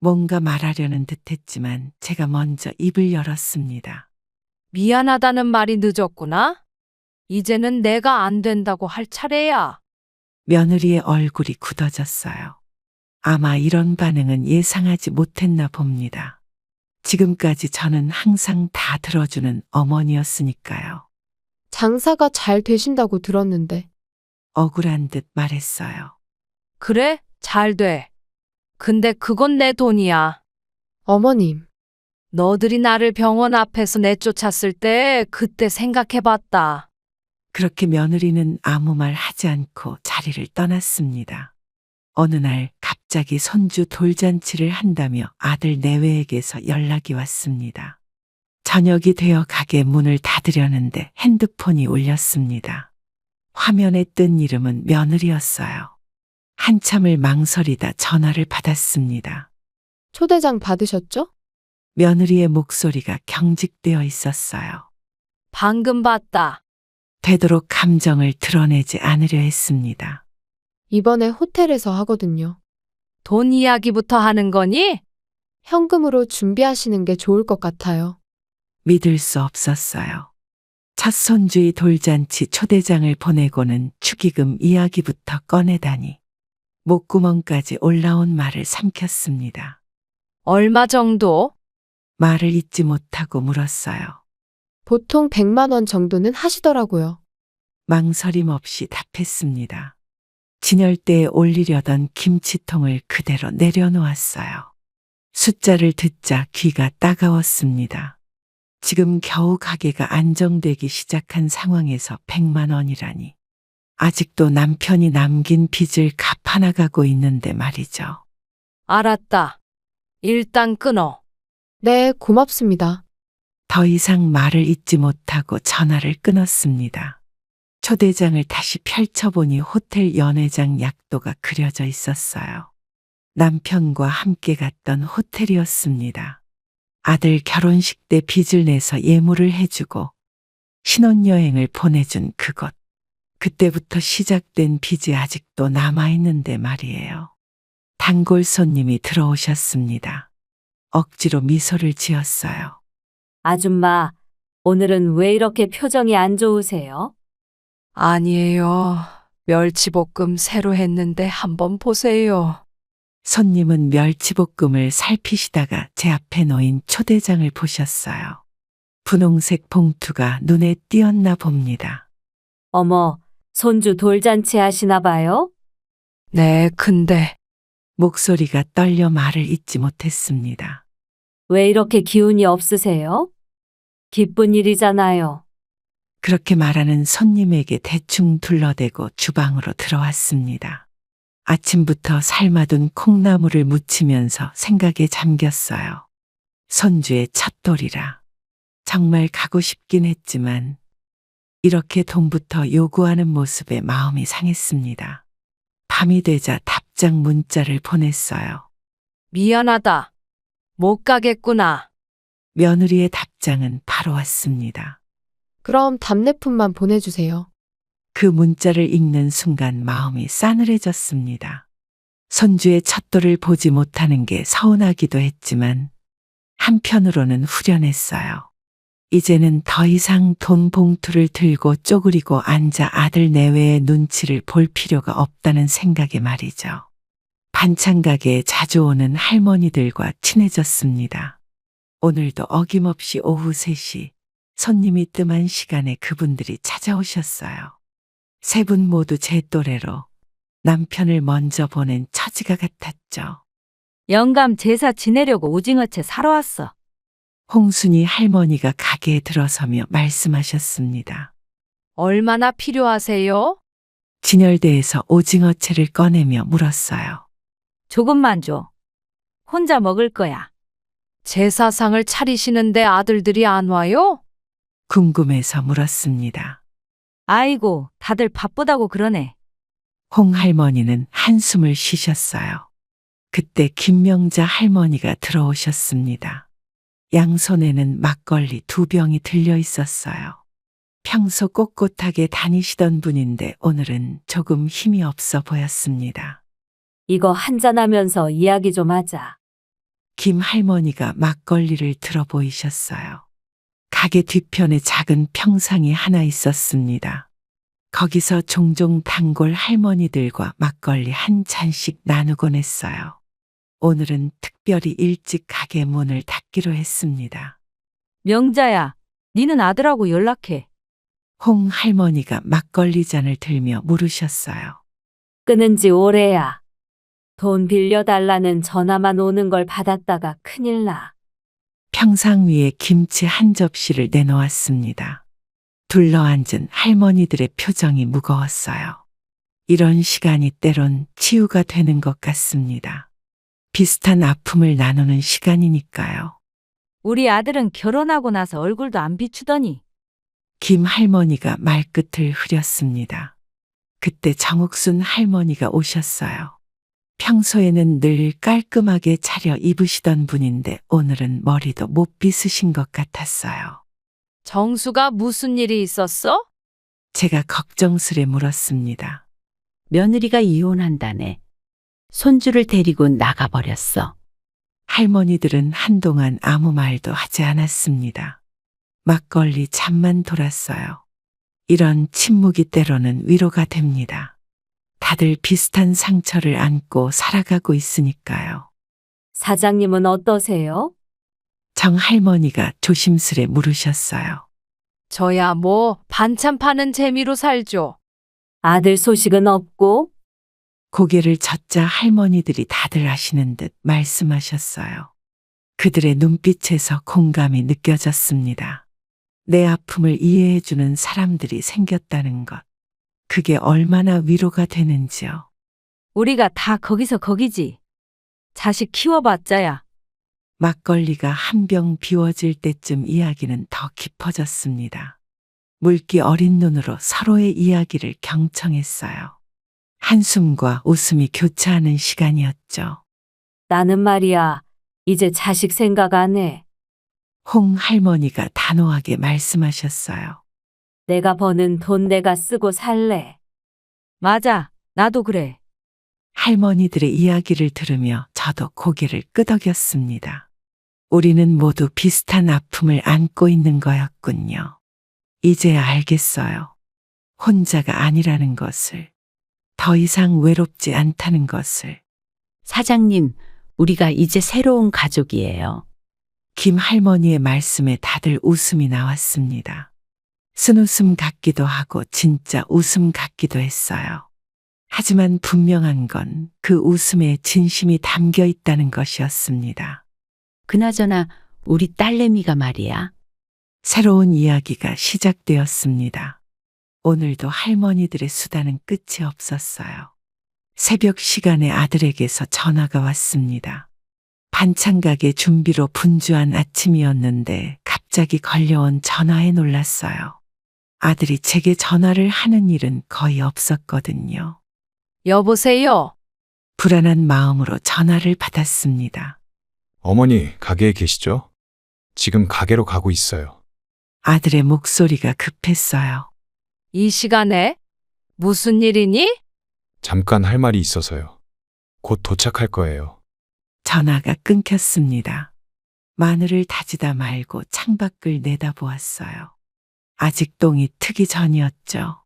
뭔가 말하려는 듯했지만 제가 먼저 입을 열었습니다. 미안하다는 말이 늦었구나. 이제는 내가 안 된다고 할 차례야. 며느리의 얼굴이 굳어졌어요. 아마 이런 반응은 예상하지 못했나 봅니다. 지금까지 저는 항상 다 들어주는 어머니였으니까요. 장사가 잘 되신다고 들었는데. 억울한 듯 말했어요. 그래, 잘 돼. 근데 그건 내 돈이야. 어머님, 너들이 나를 병원 앞에서 내쫓았을 때 그때 생각해봤다. 그렇게 며느리는 아무 말 하지 않고 자리를 떠났습니다. 어느 날 갑자기 손주 돌잔치를 한다며 아들 내외에게서 연락이 왔습니다. 저녁이 되어 가게 문을 닫으려는데 핸드폰이 울렸습니다. 화면에 뜬 이름은 며느리였어요. 한참을 망설이다 전화를 받았습니다. 초대장 받으셨죠? 며느리의 목소리가 경직되어 있었어요. 방금 봤다. 되도록 감정을 드러내지 않으려 했습니다. 이번에 호텔에서 하거든요. 돈 이야기부터 하는 거니? 현금으로 준비하시는 게 좋을 것 같아요. 믿을 수 없었어요. 첫 손주의 돌잔치 초대장을 보내고는 축의금 이야기부터 꺼내다니 목구멍까지 올라온 말을 삼켰습니다. 얼마 정도? 말을 잇지 못하고 물었어요. 보통 100만 원 정도는 하시더라고요. 망설임 없이 답했습니다. 진열대에 올리려던 김치통을 그대로 내려놓았어요. 숫자를 듣자 귀가 따가웠습니다. 지금 겨우 가게가 안정되기 시작한 상황에서 100만 원이라니. 아직도 남편이 남긴 빚을 갚아나가고 있는데 말이죠. 알았다. 일단 끊어. 네, 고맙습니다. 더 이상 말을 잇지 못하고 전화를 끊었습니다. 초대장을 다시 펼쳐보니 호텔 연회장 약도가 그려져 있었어요. 남편과 함께 갔던 호텔이었습니다. 아들 결혼식 때 빚을 내서 예물을 해주고 신혼여행을 보내준 그곳. 그때부터 시작된 빚이 아직도 남아있는데 말이에요. 단골 손님이 들어오셨습니다. 억지로 미소를 지었어요. 아줌마, 오늘은 왜 이렇게 표정이 안 좋으세요? 아니에요. 멸치볶음 새로 했는데 한번 보세요. 손님은 멸치볶음을 살피시다가 제 앞에 놓인 초대장을 보셨어요. 분홍색 봉투가 눈에 띄었나 봅니다. 어머, 손주 돌잔치 하시나 봐요? 네, 근데 목소리가 떨려 말을 잇지 못했습니다. 왜 이렇게 기운이 없으세요? 기쁜 일이잖아요. 그렇게 말하는 손님에게 대충 둘러대고 주방으로 들어왔습니다. 아침부터 삶아둔 콩나물을 무치면서 생각에 잠겼어요. 손주의 첫 돌이라. 정말 가고 싶긴 했지만 이렇게 돈부터 요구하는 모습에 마음이 상했습니다. 밤이 되자 답장 문자를 보냈어요. 미안하다. 못 가겠구나. 며느리의 답장은 바로 왔습니다. 그럼 답례품만 보내주세요. 그 문자를 읽는 순간 마음이 싸늘해졌습니다. 손주의 첫돌을 보지 못하는 게 서운하기도 했지만 한편으로는 후련했어요. 이제는 더 이상 돈 봉투를 들고 쪼그리고 앉아 아들 내외의 눈치를 볼 필요가 없다는 생각에 말이죠. 반찬 가게에 자주 오는 할머니들과 친해졌습니다. 오늘도 어김없이 오후 3시 손님이 뜸한 시간에 그분들이 찾아오셨어요. 세 분 모두 제 또래로 남편을 먼저 보낸 처지가 같았죠. 영감 제사 지내려고 오징어채 사러 왔어. 홍순이 할머니가 가게에 들어서며 말씀하셨습니다. 얼마나 필요하세요? 진열대에서 오징어채를 꺼내며 물었어요. 조금만 줘. 혼자 먹을 거야. 제사상을 차리시는데 아들들이 안 와요? 궁금해서 물었습니다. 아이고, 다들 바쁘다고 그러네. 홍 할머니는 한숨을 쉬셨어요. 그때 김명자 할머니가 들어오셨습니다. 양손에는 막걸리 2병이 들려 있었어요. 평소 꼿꼿하게 다니시던 분인데 오늘은 조금 힘이 없어 보였습니다. 이거 한잔하면서 이야기 좀 하자. 김 할머니가 막걸리를 들어 보이셨어요. 가게 뒤편에 작은 평상이 하나 있었습니다. 거기서 종종 단골 할머니들과 막걸리 한 잔씩 나누곤 했어요. 오늘은 특별히 일찍 가게 문을 닫기로 했습니다. 명자야, 니는 아들하고 연락해. 홍 할머니가 막걸리 잔을 들며 물으셨어요. 끊은 지 오래야. 돈 빌려달라는 전화만 오는 걸 받았다가 큰일 나. 평상 위에 김치 한 접시를 내놓았습니다. 둘러앉은 할머니들의 표정이 무거웠어요. 이런 시간이 때론 치유가 되는 것 같습니다. 비슷한 아픔을 나누는 시간이니까요. 우리 아들은 결혼하고 나서 얼굴도 안 비추더니. 김 할머니가 말끝을 흐렸습니다. 그때 정옥순 할머니가 오셨어요. 평소에는 늘 깔끔하게 차려 입으시던 분인데 오늘은 머리도 못 빗으신 것 같았어요. 정수가 무슨 일이 있었어? 제가 걱정스레 물었습니다. 며느리가 이혼한다네. 손주를 데리고 나가버렸어. 할머니들은 한동안 아무 말도 하지 않았습니다. 막걸리 잠만 돌았어요. 이런 침묵이 때로는 위로가 됩니다. 다들 비슷한 상처를 안고 살아가고 있으니까요. 사장님은 어떠세요? 정 할머니가 조심스레 물으셨어요. 저야 뭐 반찬 파는 재미로 살죠. 아들 소식은 없고? 고개를 젓자 할머니들이 다들 아시는 듯 말씀하셨어요. 그들의 눈빛에서 공감이 느껴졌습니다. 내 아픔을 이해해주는 사람들이 생겼다는 것. 그게 얼마나 위로가 되는지요. 우리가 다 거기서 거기지. 자식 키워봤자야. 막걸리가 한 병 비워질 때쯤 이야기는 더 깊어졌습니다. 물기 어린 눈으로 서로의 이야기를 경청했어요. 한숨과 웃음이 교차하는 시간이었죠. 나는 말이야, 이제 자식 생각 안 해. 홍 할머니가 단호하게 말씀하셨어요. 내가 버는 돈 내가 쓰고 살래. 맞아. 나도 그래. 할머니들의 이야기를 들으며 저도 고개를 끄덕였습니다. 우리는 모두 비슷한 아픔을 안고 있는 거였군요. 이제야 알겠어요. 혼자가 아니라는 것을, 더 이상 외롭지 않다는 것을. 사장님, 우리가 이제 새로운 가족이에요. 김 할머니의 말씀에 다들 웃음이 나왔습니다. 쓴웃음 같기도 하고 진짜 웃음 같기도 했어요. 하지만 분명한 건 그 웃음에 진심이 담겨 있다는 것이었습니다. 그나저나 우리 딸내미가 말이야. 새로운 이야기가 시작되었습니다. 오늘도 할머니들의 수다는 끝이 없었어요. 새벽 시간에 아들에게서 전화가 왔습니다. 반찬 가게 준비로 분주한 아침이었는데 갑자기 걸려온 전화에 놀랐어요. 아들이 제게 전화를 하는 일은 거의 없었거든요. 여보세요? 불안한 마음으로 전화를 받았습니다. 어머니, 가게에 계시죠? 지금 가게로 가고 있어요. 아들의 목소리가 급했어요. 이 시간에? 무슨 일이니? 잠깐 할 말이 있어서요. 곧 도착할 거예요. 전화가 끊겼습니다. 마늘을 다지다 말고 창밖을 내다보았어요. 아직 똥이 트기 전이었죠.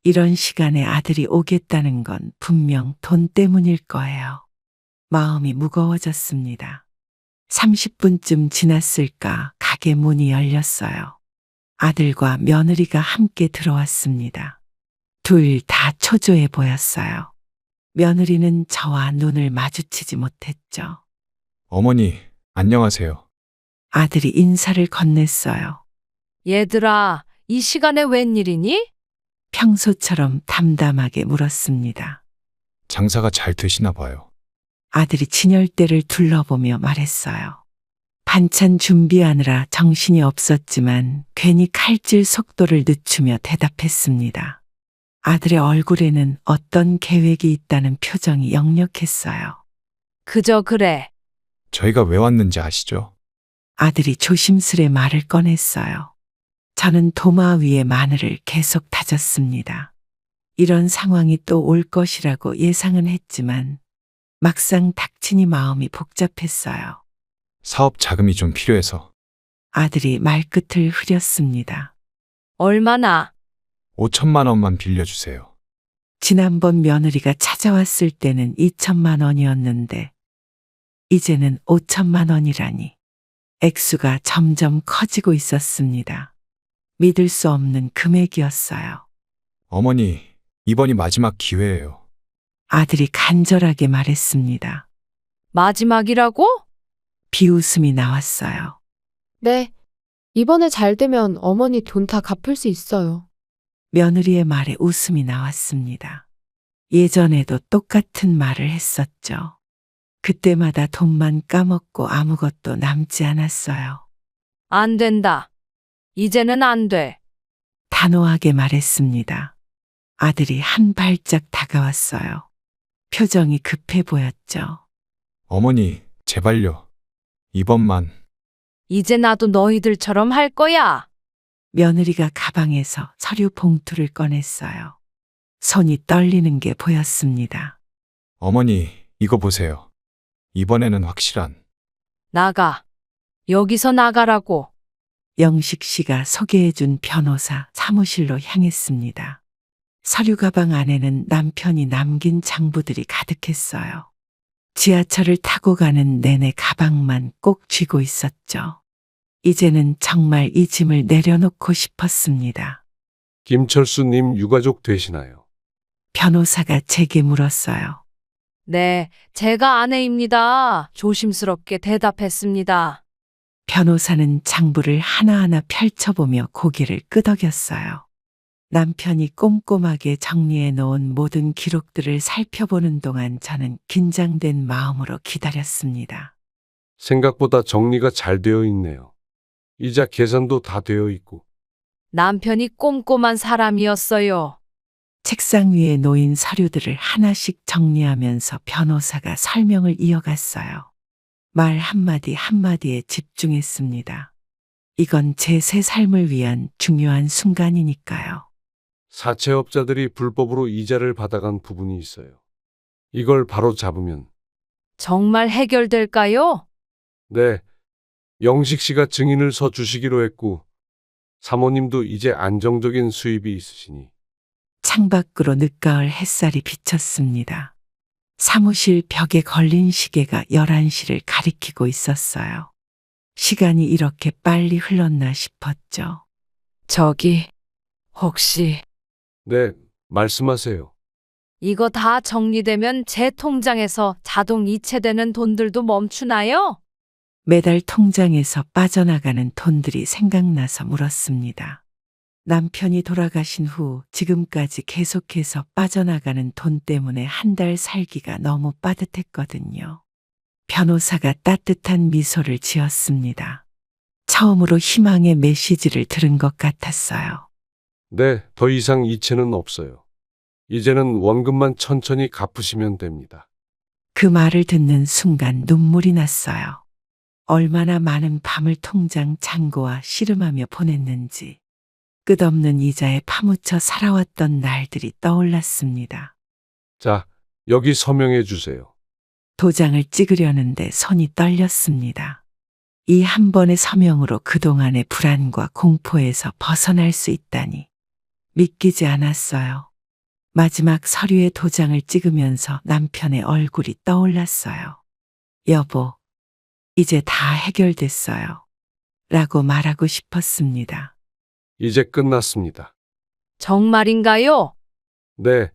이런 시간에 아들이 오겠다는 건 분명 돈 때문일 거예요. 마음이 무거워졌습니다. 30분쯤 지났을까 가게 문이 열렸어요. 아들과 며느리가 함께 들어왔습니다. 둘 다 초조해 보였어요. 며느리는 저와 눈을 마주치지 못했죠. 어머니, 안녕하세요. 아들이 인사를 건넸어요. 얘들아, 이 시간에 웬일이니? 평소처럼 담담하게 물었습니다. 장사가 잘 되시나 봐요. 아들이 진열대를 둘러보며 말했어요. 반찬 준비하느라 정신이 없었지만 괜히 칼질 속도를 늦추며 대답했습니다. 아들의 얼굴에는 어떤 계획이 있다는 표정이 역력했어요. 그저 그래. 저희가 왜 왔는지 아시죠? 아들이 조심스레 말을 꺼냈어요. 저는 도마 위에 마늘을 계속 다졌습니다. 이런 상황이 또 올 것이라고 예상은 했지만 막상 닥치니 마음이 복잡했어요. 사업 자금이 좀 필요해서. 아들이 말끝을 흐렸습니다. 얼마나? 5천만 원만 빌려주세요. 지난번 며느리가 찾아왔을 때는 2천만 원이었는데 이제는 5천만 원이라니. 액수가 점점 커지고 있었습니다. 믿을 수 없는 금액이었어요. 어머니, 이번이 마지막 기회예요. 아들이 간절하게 말했습니다. 마지막이라고? 비웃음이 나왔어요. 네. 이번에 잘 되면 어머니 돈 다 갚을 수 있어요. 며느리의 말에 웃음이 나왔습니다. 예전에도 똑같은 말을 했었죠. 그때마다 돈만 까먹고 아무것도 남지 않았어요. 안 된다. 이제는 안 돼. 단호하게 말했습니다. 아들이 한 발짝 다가왔어요. 표정이 급해 보였죠. 어머니, 제발요. 이번만. 이제 나도 너희들처럼 할 거야. 며느리가 가방에서 서류 봉투를 꺼냈어요. 손이 떨리는 게 보였습니다. 어머니, 이거 보세요. 이번에는 확실한. 나가. 여기서 나가라고. 영식 씨가 소개해준 변호사 사무실로 향했습니다. 서류 가방 안에는 남편이 남긴 장부들이 가득했어요. 지하철을 타고 가는 내내 가방만 꼭 쥐고 있었죠. 이제는 정말 이 짐을 내려놓고 싶었습니다. 김철수님 유가족 되시나요? 변호사가 제게 물었어요. 네, 제가 아내입니다. 조심스럽게 대답했습니다. 변호사는 장부를 하나하나 펼쳐보며 고개를 끄덕였어요. 남편이 꼼꼼하게 정리해 놓은 모든 기록들을 살펴보는 동안 저는 긴장된 마음으로 기다렸습니다. 생각보다 정리가 잘 되어 있네요. 이자 계산도 다 되어 있고. 남편이 꼼꼼한 사람이었어요. 책상 위에 놓인 서류들을 하나씩 정리하면서 변호사가 설명을 이어갔어요. 말 한마디 한마디에 집중했습니다. 이건 제 새 삶을 위한 중요한 순간이니까요. 사채업자들이 불법으로 이자를 받아간 부분이 있어요. 이걸 바로 잡으면, 정말 해결될까요? 네, 영식 씨가 증인을 서 주시기로 했고, 사모님도 이제 안정적인 수입이 있으시니. 창밖으로 늦가을 햇살이 비쳤습니다. 사무실 벽에 걸린 시계가 11시를 가리키고 있었어요. 시간이 이렇게 빨리 흘렀나 싶었죠. 저기, 혹시 네, 말씀하세요. 이거 다 정리되면 제 통장에서 자동 이체되는 돈들도 멈추나요? 매달 통장에서 빠져나가는 돈들이 생각나서 물었습니다. 남편이 돌아가신 후 지금까지 계속해서 빠져나가는 돈 때문에 한 달 살기가 너무 빠듯했거든요. 변호사가 따뜻한 미소를 지었습니다. 처음으로 희망의 메시지를 들은 것 같았어요. 네, 더 이상 이체는 없어요. 이제는 원금만 천천히 갚으시면 됩니다. 그 말을 듣는 순간 눈물이 났어요. 얼마나 많은 밤을 통장 잔고와 씨름하며 보냈는지 끝없는 이자에 파묻혀 살아왔던 날들이 떠올랐습니다. 자, 여기 서명해 주세요. 도장을 찍으려는데 손이 떨렸습니다. 이 한 번의 서명으로 그동안의 불안과 공포에서 벗어날 수 있다니 믿기지 않았어요. 마지막 서류에 도장을 찍으면서 남편의 얼굴이 떠올랐어요. 여보, 이제 다 해결됐어요. 라고 말하고 싶었습니다. 이제 끝났습니다. 정말인가요? 네,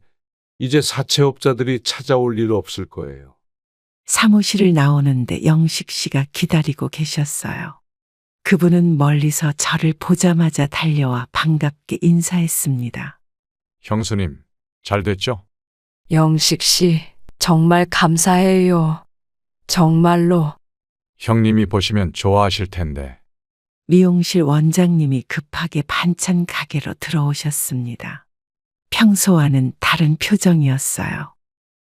이제 사채업자들이 찾아올 일 없을 거예요. 사무실을 나오는데 영식 씨가 기다리고 계셨어요. 그분은 멀리서 저를 보자마자 달려와 반갑게 인사했습니다. 형수님, 잘 됐죠? 영식 씨, 정말 감사해요. 정말로. 형님이 보시면 좋아하실 텐데. 미용실 원장님이 급하게 반찬 가게로 들어오셨습니다. 평소와는 다른 표정이었어요.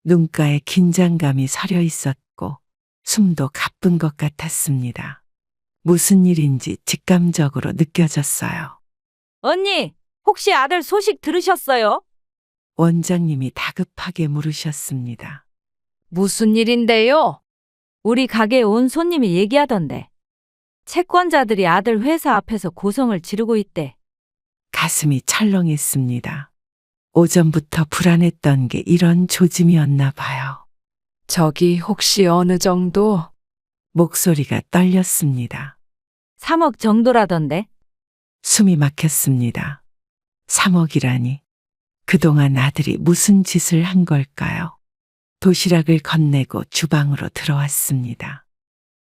눈가에 긴장감이 서려 있었고 숨도 가쁜 것 같았습니다. 무슨 일인지 직감적으로 느껴졌어요. 언니, 혹시 아들 소식 들으셨어요? 원장님이 다급하게 물으셨습니다. 무슨 일인데요? 우리 가게에 온 손님이 얘기하던데. 채권자들이 아들 회사 앞에서 고성을 지르고 있대. 가슴이 철렁했습니다. 오전부터 불안했던 게 이런 조짐이었나 봐요. 저기 혹시 어느 정도? 목소리가 떨렸습니다. 3억 정도라던데. 숨이 막혔습니다. 3억이라니. 그동안 아들이 무슨 짓을 한 걸까요? 도시락을 건네고 주방으로 들어왔습니다.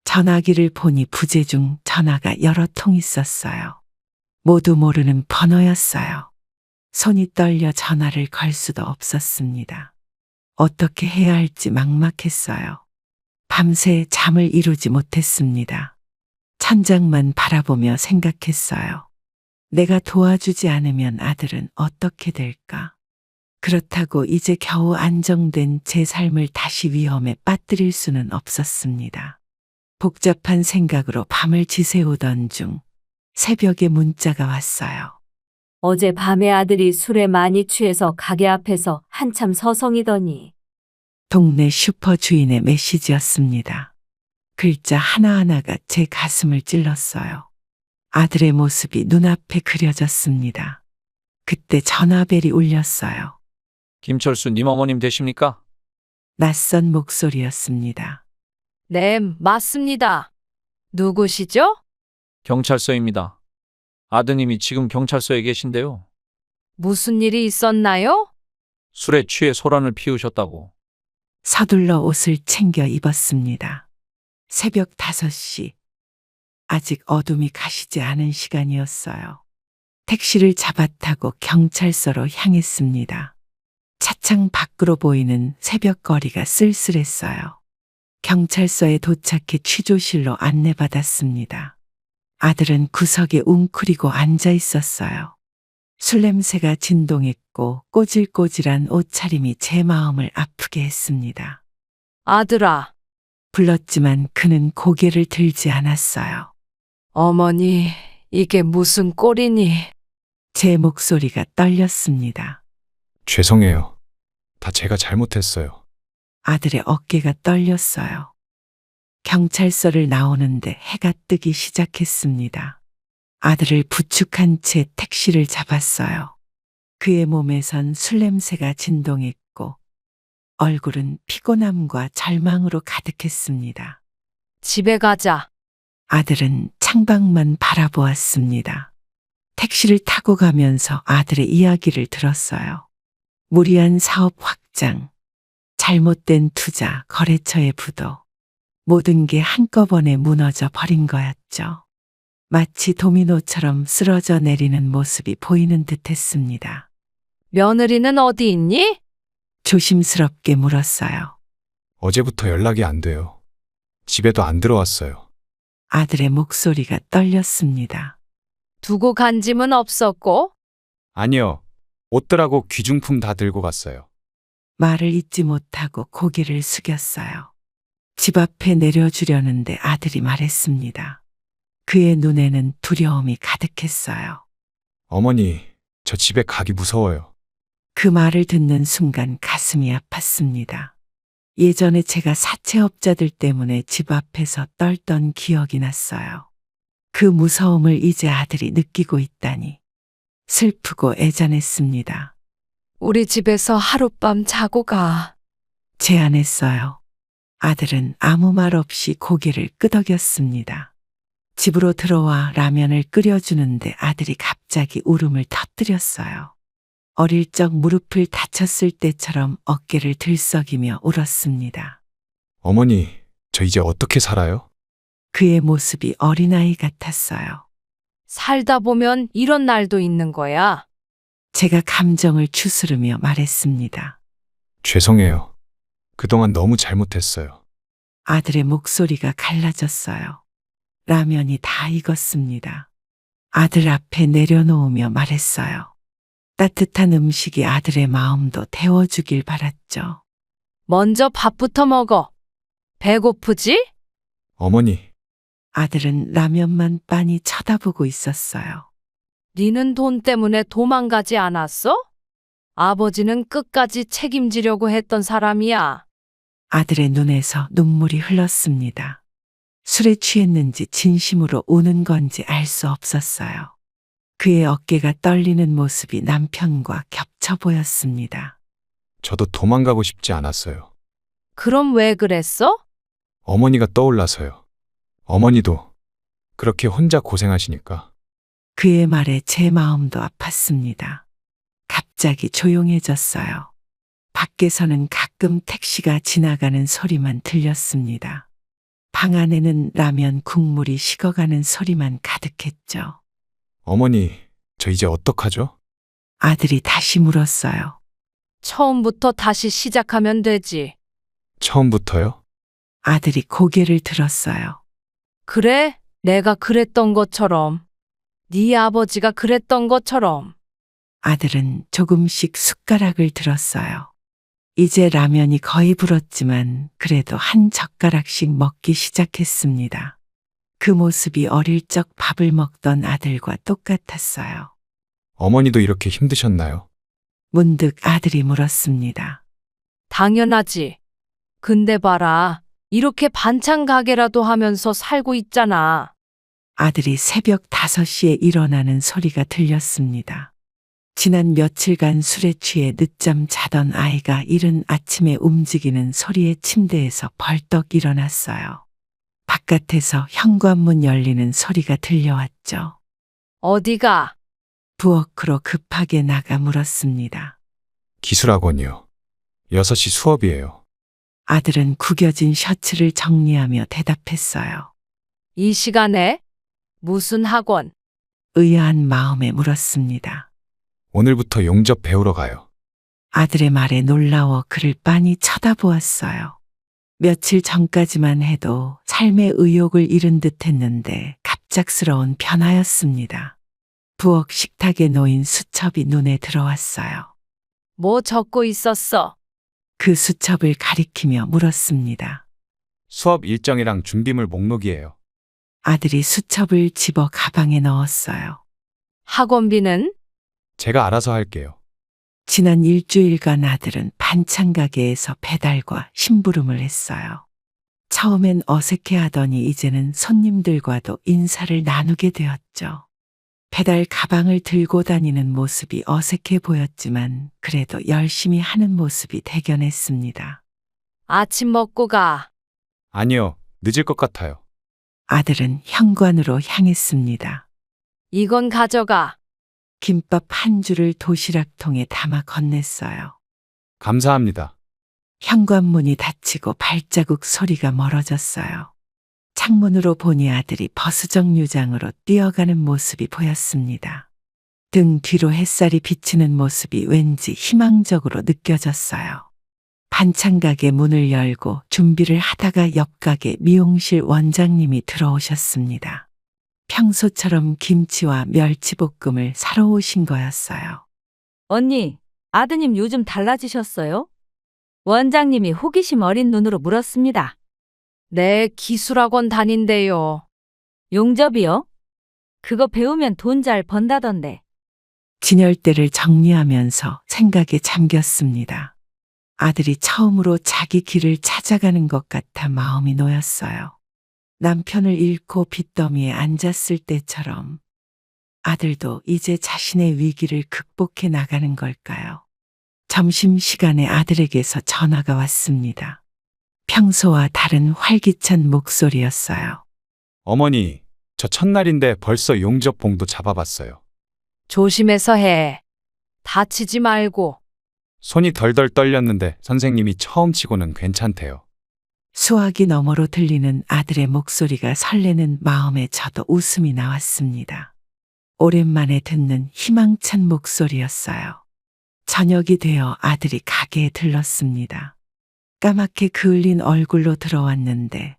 전화기를 보니 부재 중 전화가 여러 통 있었어요. 모두 모르는 번호였어요. 손이 떨려 전화를 걸 수도 없었습니다. 어떻게 해야 할지 막막했어요. 밤새 잠을 이루지 못했습니다. 천장만 바라보며 생각했어요. 내가 도와주지 않으면 아들은 어떻게 될까? 그렇다고 이제 겨우 안정된 제 삶을 다시 위험에 빠뜨릴 수는 없었습니다. 복잡한 생각으로 밤을 지새우던 중 새벽에 문자가 왔어요. 어제 밤에 아들이 술에 많이 취해서 가게 앞에서 한참 서성이더니. 동네 슈퍼 주인의 메시지였습니다. 글자 하나하나가 제 가슴을 찔렀어요. 아들의 모습이 눈앞에 그려졌습니다. 그때 전화벨이 울렸어요. 김철수 님 어머님 되십니까? 낯선 목소리였습니다. 네, 맞습니다. 누구시죠? 경찰서입니다. 아드님이 지금 경찰서에 계신데요. 무슨 일이 있었나요? 술에 취해 소란을 피우셨다고. 서둘러 옷을 챙겨 입었습니다. 새벽 5시. 아직 어둠이 가시지 않은 시간이었어요. 택시를 잡아 타고 경찰서로 향했습니다. 차창 밖으로 보이는 새벽거리가 쓸쓸했어요. 경찰서에 도착해 취조실로 안내받았습니다. 아들은 구석에 웅크리고 앉아 있었어요. 술 냄새가 진동했고 꼬질꼬질한 옷차림이 제 마음을 아프게 했습니다. 아들아, 불렀지만 그는 고개를 들지 않았어요. 어머니, 이게 무슨 꼴이니? 제 목소리가 떨렸습니다. 죄송해요. 다 제가 잘못했어요. 아들의 어깨가 떨렸어요. 경찰서를 나오는데 해가 뜨기 시작했습니다. 아들을 부축한 채 택시를 잡았어요. 그의 몸에선 술 냄새가 진동했고 얼굴은 피곤함과 절망으로 가득했습니다. 집에 가자. 아들은 창밖만 바라보았습니다. 택시를 타고 가면서 아들의 이야기를 들었어요. 무리한 사업 확장, 잘못된 투자, 거래처의 부도, 모든 게 한꺼번에 무너져 버린 거였죠. 마치 도미노처럼 쓰러져 내리는 모습이 보이는 듯 했습니다. 며느리는 어디 있니? 조심스럽게 물었어요. 어제부터 연락이 안 돼요. 집에도 안 들어왔어요. 아들의 목소리가 떨렸습니다. 두고 간 짐은 없었고? 아니요. 옷들하고 귀중품 다 들고 갔어요. 말을 잇지 못하고 고개를 숙였어요. 집 앞에 내려주려는데 아들이 말했습니다. 그의 눈에는 두려움이 가득했어요. 어머니, 저 집에 가기 무서워요. 그 말을 듣는 순간 가슴이 아팠습니다. 예전에 제가 사채업자들 때문에 집 앞에서 떨던 기억이 났어요. 그 무서움을 이제 아들이 느끼고 있다니 슬프고 애잔했습니다. 우리 집에서 하룻밤 자고 가. 제안했어요. 아들은 아무 말 없이 고개를 끄덕였습니다. 집으로 들어와 라면을 끓여주는데 아들이 갑자기 울음을 터뜨렸어요. 어릴 적 무릎을 다쳤을 때처럼 어깨를 들썩이며 울었습니다. 어머니, 저 이제 어떻게 살아요? 그의 모습이 어린아이 같았어요. 살다 보면 이런 날도 있는 거야. 제가 감정을 추스르며 말했습니다. 죄송해요. 그동안 너무 잘못했어요. 아들의 목소리가 갈라졌어요. 라면이 다 익었습니다. 아들 앞에 내려놓으며 말했어요. 따뜻한 음식이 아들의 마음도 데워주길 바랐죠. 먼저 밥부터 먹어. 배고프지? 어머니, 아들은 라면만 빤히 쳐다보고 있었어요. 니는 돈 때문에 도망가지 않았어? 아버지는 끝까지 책임지려고 했던 사람이야. 아들의 눈에서 눈물이 흘렀습니다. 술에 취했는지 진심으로 우는 건지 알 수 없었어요. 그의 어깨가 떨리는 모습이 남편과 겹쳐 보였습니다. 저도 도망가고 싶지 않았어요. 그럼 왜 그랬어? 어머니가 떠올라서요. 어머니도 그렇게 혼자 고생하시니까. 그의 말에 제 마음도 아팠습니다. 갑자기 조용해졌어요. 밖에서는 가끔 택시가 지나가는 소리만 들렸습니다. 방 안에는 라면 국물이 식어가는 소리만 가득했죠. 어머니, 저 이제 어떡하죠? 아들이 다시 물었어요. 처음부터 다시 시작하면 되지. 처음부터요? 아들이 고개를 들었어요. 그래, 내가 그랬던 것처럼. 네 아버지가 그랬던 것처럼. 아들은 조금씩 숟가락을 들었어요. 이제 라면이 거의 불었지만 그래도 한 젓가락씩 먹기 시작했습니다. 그 모습이 어릴 적 밥을 먹던 아들과 똑같았어요. 어머니도 이렇게 힘드셨나요? 문득 아들이 물었습니다. 당연하지. 근데 봐라. 이렇게 반찬 가게라도 하면서 살고 있잖아. 아들이 새벽 5시에 일어나는 소리가 들렸습니다. 지난 며칠간 술에 취해 늦잠 자던 아이가 이른 아침에 움직이는 소리에 침대에서 벌떡 일어났어요. 바깥에서 현관문 열리는 소리가 들려왔죠. 어디가? 부엌으로 급하게 나가 물었습니다. 기술학원이요. 6시 수업이에요. 아들은 구겨진 셔츠를 정리하며 대답했어요. 이 시간에? 무슨 학원? 의아한 마음에 물었습니다. 오늘부터 용접 배우러 가요. 아들의 말에 놀라워 그를 빤히 쳐다보았어요. 며칠 전까지만 해도 삶의 의욕을 잃은 듯 했는데 갑작스러운 변화였습니다. 부엌 식탁에 놓인 수첩이 눈에 들어왔어요. 뭐 적고 있었어? 그 수첩을 가리키며 물었습니다. 수업 일정이랑 준비물 목록이에요. 아들이 수첩을 집어 가방에 넣었어요. 학원비는? 제가 알아서 할게요. 지난 일주일간 아들은 반찬 가게에서 배달과 심부름을 했어요. 처음엔 어색해하더니 이제는 손님들과도 인사를 나누게 되었죠. 배달 가방을 들고 다니는 모습이 어색해 보였지만 그래도 열심히 하는 모습이 대견했습니다. 아침 먹고 가. 아니요, 늦을 것 같아요. 아들은 현관으로 향했습니다. 이건 가져가. 김밥 한 줄을 도시락통에 담아 건넸어요. 감사합니다. 현관문이 닫히고 발자국 소리가 멀어졌어요. 창문으로 보니 아들이 버스정류장으로 뛰어가는 모습이 보였습니다. 등 뒤로 햇살이 비치는 모습이 왠지 희망적으로 느껴졌어요. 반찬 가게 문을 열고 준비를 하다가 옆 가게 미용실 원장님이 들어오셨습니다. 평소처럼 김치와 멸치볶음을 사러 오신 거였어요. 언니, 아드님 요즘 달라지셨어요? 원장님이 호기심 어린 눈으로 물었습니다. 네, 기술학원 다닌대요. 용접이요? 그거 배우면 돈 잘 번다던데. 진열대를 정리하면서 생각에 잠겼습니다. 아들이 처음으로 자기 길을 찾아가는 것 같아 마음이 놓였어요. 남편을 잃고 빚더미에 앉았을 때처럼 아들도 이제 자신의 위기를 극복해 나가는 걸까요? 점심시간에 아들에게서 전화가 왔습니다. 평소와 다른 활기찬 목소리였어요. 어머니, 저 첫날인데 벌써 용접 봉도 잡아봤어요. 조심해서 해. 다치지 말고. 손이 덜덜 떨렸는데 선생님이 처음 치고는 괜찮대요. 수화기 너머로 들리는 아들의 목소리가 설레는 마음에 저도 웃음이 나왔습니다. 오랜만에 듣는 희망찬 목소리였어요. 저녁이 되어 아들이 가게에 들렀습니다. 까맣게 그을린 얼굴로 들어왔는데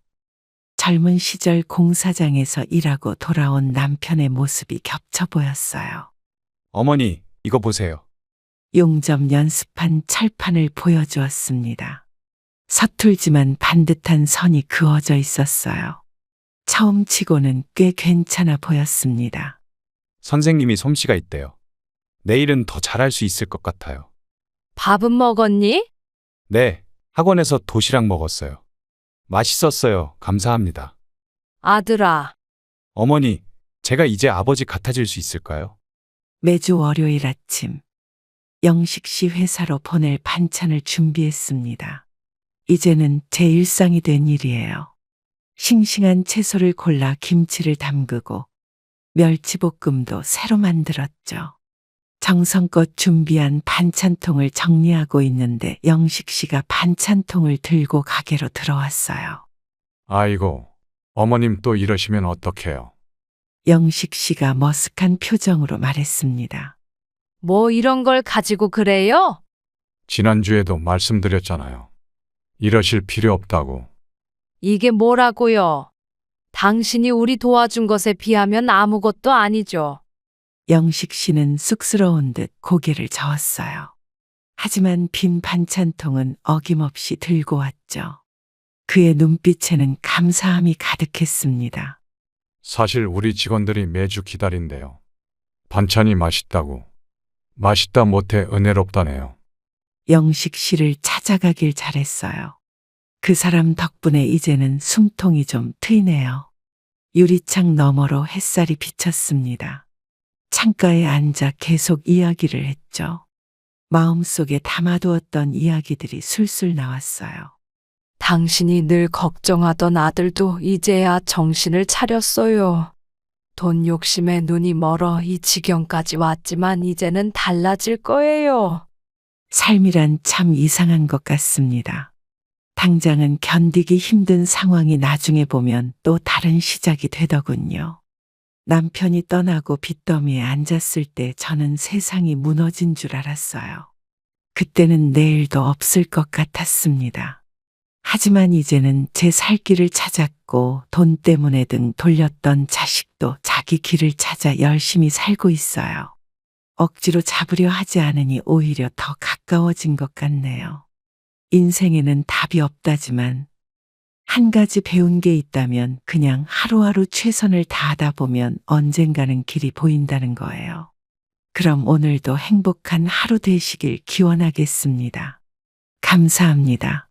젊은 시절 공사장에서 일하고 돌아온 남편의 모습이 겹쳐 보였어요. 어머니, 이거 보세요. 용접 연습한 철판을 보여주었습니다. 서툴지만 반듯한 선이 그어져 있었어요. 처음 치고는 꽤 괜찮아 보였습니다. 선생님이 솜씨가 있대요. 내일은 더 잘할 수 있을 것 같아요. 밥은 먹었니? 네, 학원에서 도시락 먹었어요. 맛있었어요. 감사합니다. 아들아. 어머니, 제가 이제 아버지 같아질 수 있을까요? 매주 월요일 아침 영식 씨 회사로 보낼 반찬을 준비했습니다. 이제는 제 일상이 된 일이에요. 싱싱한 채소를 골라 김치를 담그고 멸치볶음도 새로 만들었죠. 정성껏 준비한 반찬통을 정리하고 있는데 영식 씨가 반찬통을 들고 가게로 들어왔어요. 아이고, 어머님 또 이러시면 어떡해요? 영식 씨가 머쓱한 표정으로 말했습니다. 뭐 이런 걸 가지고 그래요? 지난주에도 말씀드렸잖아요. 이러실 필요 없다고. 이게 뭐라고요? 당신이 우리 도와준 것에 비하면 아무것도 아니죠. 영식 씨는 쑥스러운 듯 고개를 저었어요. 하지만 빈 반찬통은 어김없이 들고 왔죠. 그의 눈빛에는 감사함이 가득했습니다. 사실 우리 직원들이 매주 기다린대요. 반찬이 맛있다고. 맛있다 못해 은혜롭다네요. 영식 씨를 찾아가길 잘했어요. 그 사람 덕분에 이제는 숨통이 좀 트이네요. 유리창 너머로 햇살이 비쳤습니다. 창가에 앉아 계속 이야기를 했죠. 마음속에 담아두었던 이야기들이 술술 나왔어요. 당신이 늘 걱정하던 아들도 이제야 정신을 차렸어요. 돈 욕심에 눈이 멀어 이 지경까지 왔지만 이제는 달라질 거예요. 삶이란 참 이상한 것 같습니다. 당장은 견디기 힘든 상황이 나중에 보면 또 다른 시작이 되더군요. 남편이 떠나고 빚더미에 앉았을 때 저는 세상이 무너진 줄 알았어요. 그때는 내일도 없을 것 같았습니다. 하지만 이제는 제 살 길을 찾았고 돈 때문에 등 돌렸던 자식도 자기 자기 길을 찾아 열심히 살고 있어요. 억지로 잡으려 하지 않으니 오히려 더 가까워진 것 같네요. 인생에는 답이 없다지만 한 가지 배운 게 있다면 그냥 하루하루 최선을 다하다 보면 언젠가는 길이 보인다는 거예요. 그럼 오늘도 행복한 하루 되시길 기원하겠습니다. 감사합니다.